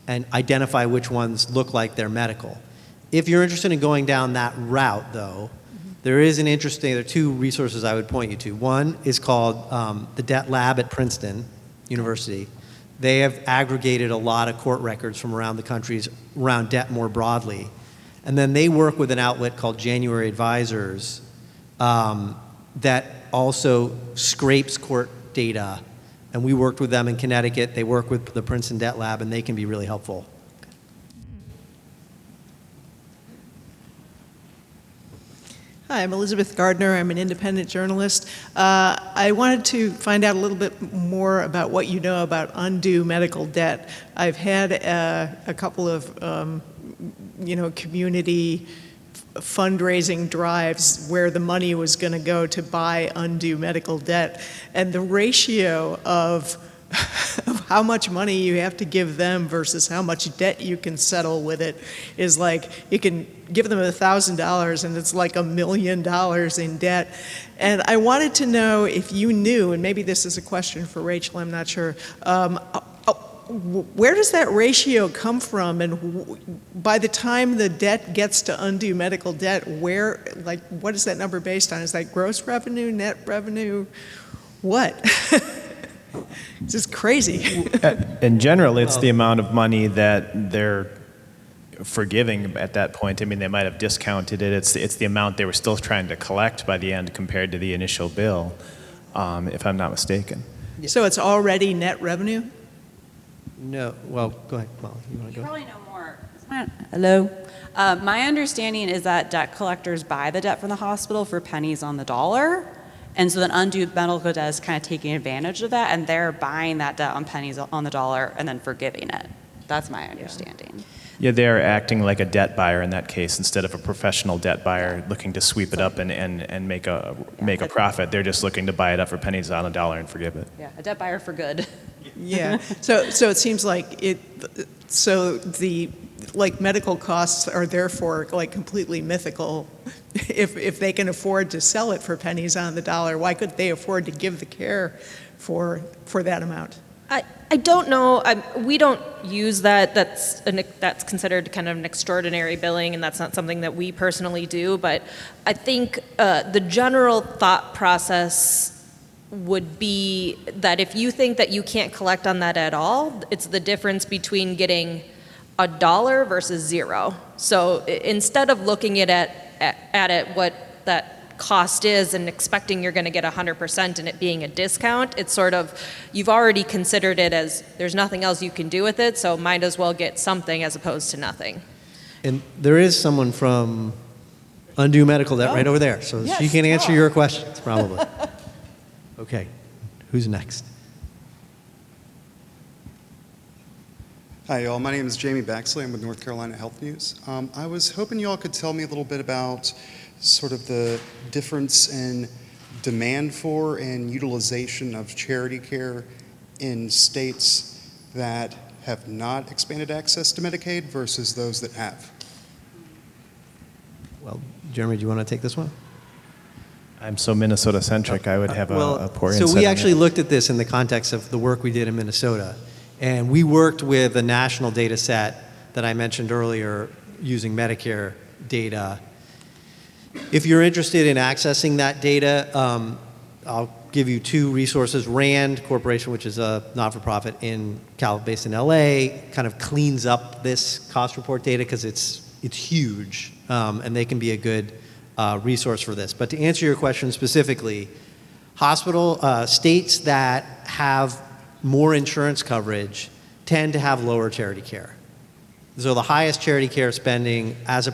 and identify which ones look like they're medical. If you're interested in going down that route, though, there are two resources I would point you to. One is called the Debt Lab at Princeton University. They have aggregated a lot of court records from around the countries around debt more broadly. And then they work with an outlet called January Advisors that also scrapes court data. And we worked with them in Connecticut. They work with the Princeton Debt Lab, and they can be really helpful. Hi, I'm Elizabeth Gardner. I'm an independent journalist. I wanted to find out a little bit more about what you know about undue medical debt. I've had a couple of, community fundraising drives where the money was going to go to buy undue medical debt, and the ratio of how much money you have to give them versus how much debt you can settle with it is like, you can give them $1,000 and it's like $1 million in debt. And I wanted to know if you knew, and maybe this is a question for Rachel, I'm not sure, where does that ratio come from, and by the time the debt gets to undue medical debt, what is that number based on? Is that gross revenue, net revenue, what? It's just crazy. In general, it's the amount of money that they're forgiving at that point. I mean, they might have discounted it. It's the amount they were still trying to collect by the end compared to the initial bill, if I'm not mistaken. So it's already net revenue? No, well, go ahead, Molly, you want to You go? probably know more. Hello? My understanding is that debt collectors buy the debt from the hospital for pennies on the dollar, and so then undue medical debt is kind of taking advantage of that, and they're buying that debt on pennies on the dollar and then forgiving it. That's my understanding. Yeah, they're acting like a debt buyer in that case instead of a professional debt buyer looking to sweep it up and make a profit. They're just looking to buy it up for pennies on a dollar and forgive it. Yeah, a debt buyer for good. Yeah. So it seems like the medical costs are therefore completely mythical. If they can afford to sell it for pennies on the dollar, why couldn't they afford to give the care for that amount? I don't know. We don't use that. That's considered kind of an extraordinary billing, and that's not something that we personally do. But I think the general thought process would be that if you think that you can't collect on that at all, it's the difference between getting $1 versus $0. So instead of looking at it what that cost is and expecting you're going to get 100% and it being a discount, it's sort of, you've already considered it as there's nothing else you can do with it, so might as well get something as opposed to nothing. And there is someone from undue medical debt right over there, so Yes. she can answer your questions, probably. Okay, who's next? Hi, y'all. My name is Jamie Baxley. I'm with North Carolina Health News. I was hoping you all could tell me a little bit about sort of the difference in demand for and utilization of charity care in states that have not expanded access to Medicaid versus those that have. Well, Jeremy, do you want to take this one? I'm so Minnesota-centric, I would have a poor So insight we on actually it. looked at this in the context of the work we did in Minnesota. And we worked with a national data set that I mentioned earlier using Medicare data. If you're interested in accessing that data, I'll give you two resources. RAND Corporation, which is a not-for-profit based in LA, kind of cleans up this cost report data because it's huge, and they can be a good resource for this. But to answer your question specifically, states that have more insurance coverage tend to have lower charity care. So the highest charity care spending as a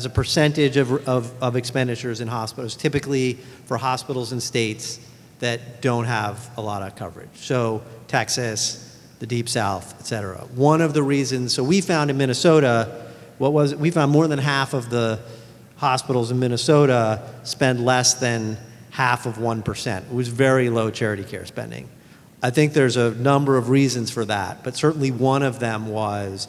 percentage of expenditures in hospitals, typically for hospitals in states that don't have a lot of coverage. So Texas, the Deep South, et cetera. One of the reasons, so we found in Minnesota, we found more than half of the hospitals in Minnesota spend less than half of 1%. It was very low charity care spending. I think there's a number of reasons for that, but certainly one of them was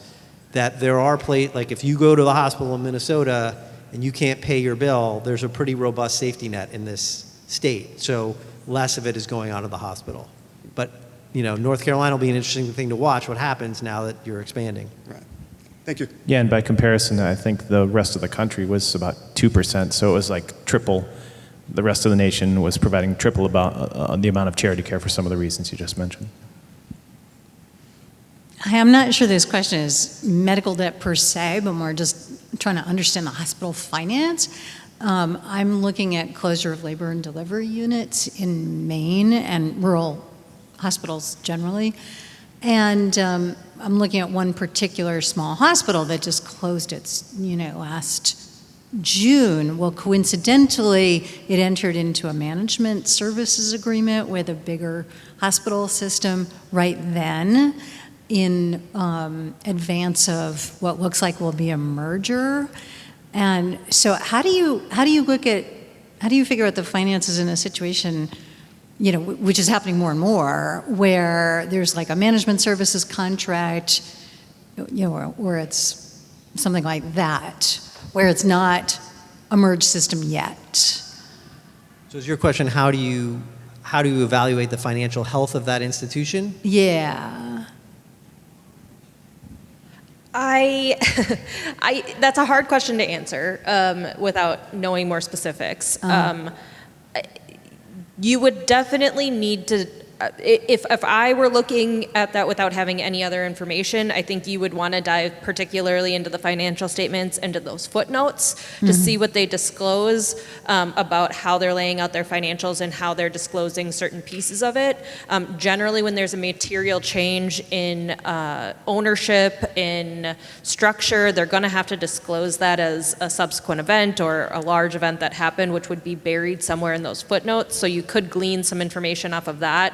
that there are like if you go to the hospital in Minnesota and you can't pay your bill, there's a pretty robust safety net in this state. So less of it is going on to the hospital. But, North Carolina will be an interesting thing to watch what happens now that you're expanding. Right. Thank you. Yeah, and by comparison, I think the rest of the country was about 2%, so it was like triple. The rest of the nation was providing triple about the amount of charity care for some of the reasons you just mentioned. I'm not sure this question is medical debt per se, but more just trying to understand the hospital finance. I'm looking at closure of labor and delivery units in Maine and rural hospitals generally. And I'm looking at one particular small hospital that just closed its, last June. Well, coincidentally, it entered into a management services agreement with a bigger hospital system right then in advance of what looks like will be a merger. And so how do you figure out the finances in a situation, which is happening more and more, where there's like a management services contract, or it's something like that, where it's not a merged system yet? So is your question, how do you evaluate the financial health of that institution? Yeah. That's a hard question to answer without knowing more specifics. You would definitely need to, if I were looking at that without having any other information, I think you would want to dive particularly into the financial statements, into those footnotes, to see what they disclose about how they're laying out their financials and how they're disclosing certain pieces of it. Generally, when there's a material change in ownership, in structure, they're going to have to disclose that as a subsequent event or a large event that happened, which would be buried somewhere in those footnotes. So you could glean some information off of that.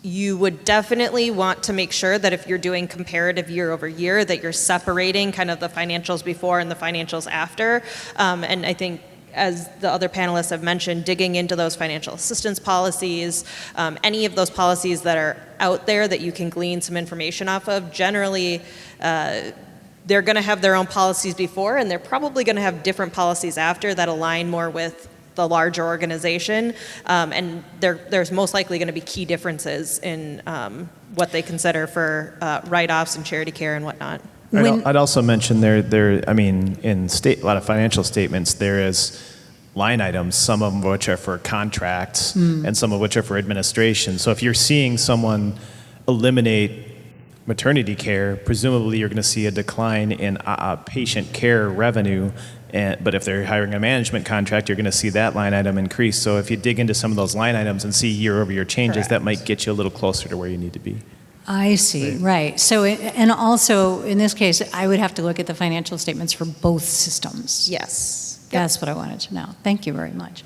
You would definitely want to make sure that if you're doing comparative year over year, that you're separating kind of the financials before and the financials after. And I think, as the other panelists have mentioned, digging into those financial assistance policies, any of those policies that are out there that you can glean some information off of, generally they're going to have their own policies before, and they're probably going to have different policies after that align more with the larger organization, and there's most likely going to be key differences in what they consider for write-offs and charity care and whatnot. I'd also mention in a lot of financial statements, there is line items, some of them which are for contracts and some of which are for administration. So if you're seeing someone eliminate maternity care, presumably you're going to see a decline in patient care revenue. But if they're hiring a management contract, you're going to see that line item increase. So if you dig into some of those line items and see year-over-year changes, Correct. that might get you a little closer to where you need to be. I see, right. So, and also, in this case, I would have to look at the financial statements for both systems. Yes. That's what I wanted to know. Thank you very much.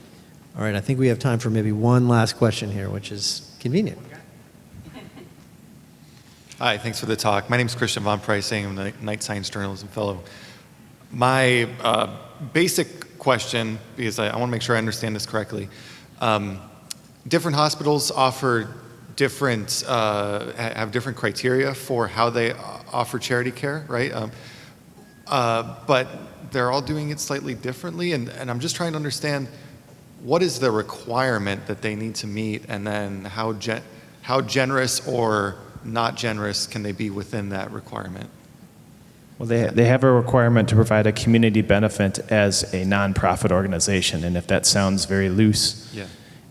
All right, I think we have time for maybe one last question here, which is convenient. Hi, thanks for the talk. My name is Christian Von Preissing. I'm the Knight Science Journalism Fellow. My basic question, because I want to make sure I understand this correctly, different hospitals offer different, have different criteria for how they offer charity care, right? But they're all doing it slightly differently, and I'm just trying to understand what is the requirement that they need to meet, and then how generous or not generous can they be within that requirement? Well, they have a requirement to provide a community benefit as a nonprofit organization, and if that sounds very loose, Yeah.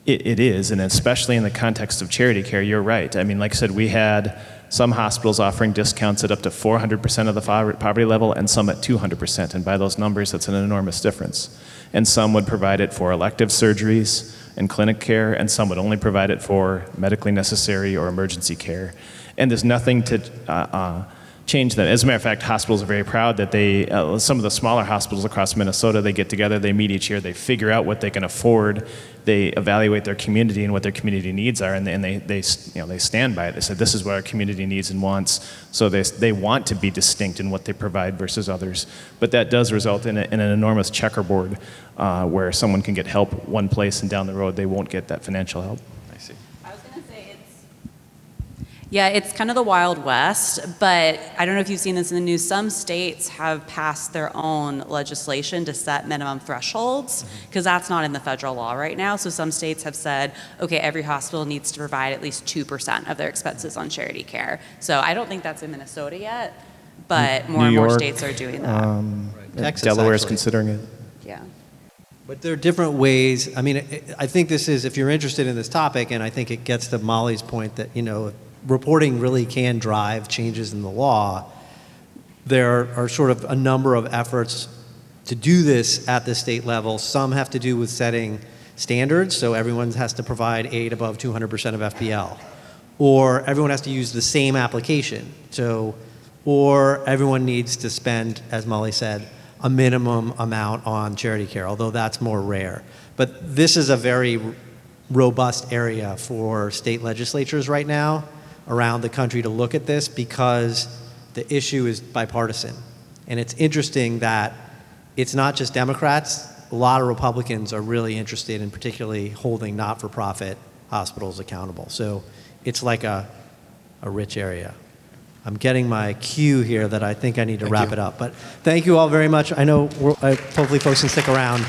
it is, and especially in the context of charity care, you're right. I mean, like I said, we had some hospitals offering discounts at up to 400% of the poverty level and some at 200%, and by those numbers, that's an enormous difference. And some would provide it for elective surgeries and clinic care, and some would only provide it for medically necessary or emergency care. And there's nothing to change that. As a matter of fact, hospitals are very proud that they, some of the smaller hospitals across Minnesota, they get together, they meet each year, they figure out what they can afford, they evaluate their community and what their community needs are, and they stand by it. They say, this is what our community needs and wants, so they want to be distinct in what they provide versus others. But that does result in an enormous checkerboard where someone can get help one place and down the road they won't get that financial help. I see. I was going to say it's kind of the Wild West, but I don't know if you've seen this in the news. Some states have passed their own legislation to set minimum thresholds, because that's not in the federal law right now. So some states have said, okay, every hospital needs to provide at least 2% of their expenses on charity care. So I don't think that's in Minnesota yet, but more and more states are doing that. Texas, Delaware is actually. considering it. Yeah. But there are different ways. I mean, I think this is, if you're interested in this topic, and I think it gets to Molly's point that, reporting really can drive changes in the law. There are sort of a number of efforts to do this at the state level. Some have to do with setting standards, so everyone has to provide aid above 200% of FPL. Or everyone has to use the same application. Or everyone needs to spend, as Molly said, a minimum amount on charity care, although that's more rare. But this is a very robust area for state legislatures right now around the country to look at this, because the issue is bipartisan. And it's interesting that it's not just Democrats. A lot of Republicans are really interested in particularly holding not-for-profit hospitals accountable. So it's like a rich area. I'm getting my cue here that I think I need to wrap it up. But thank you all very much. I know hopefully folks can stick around.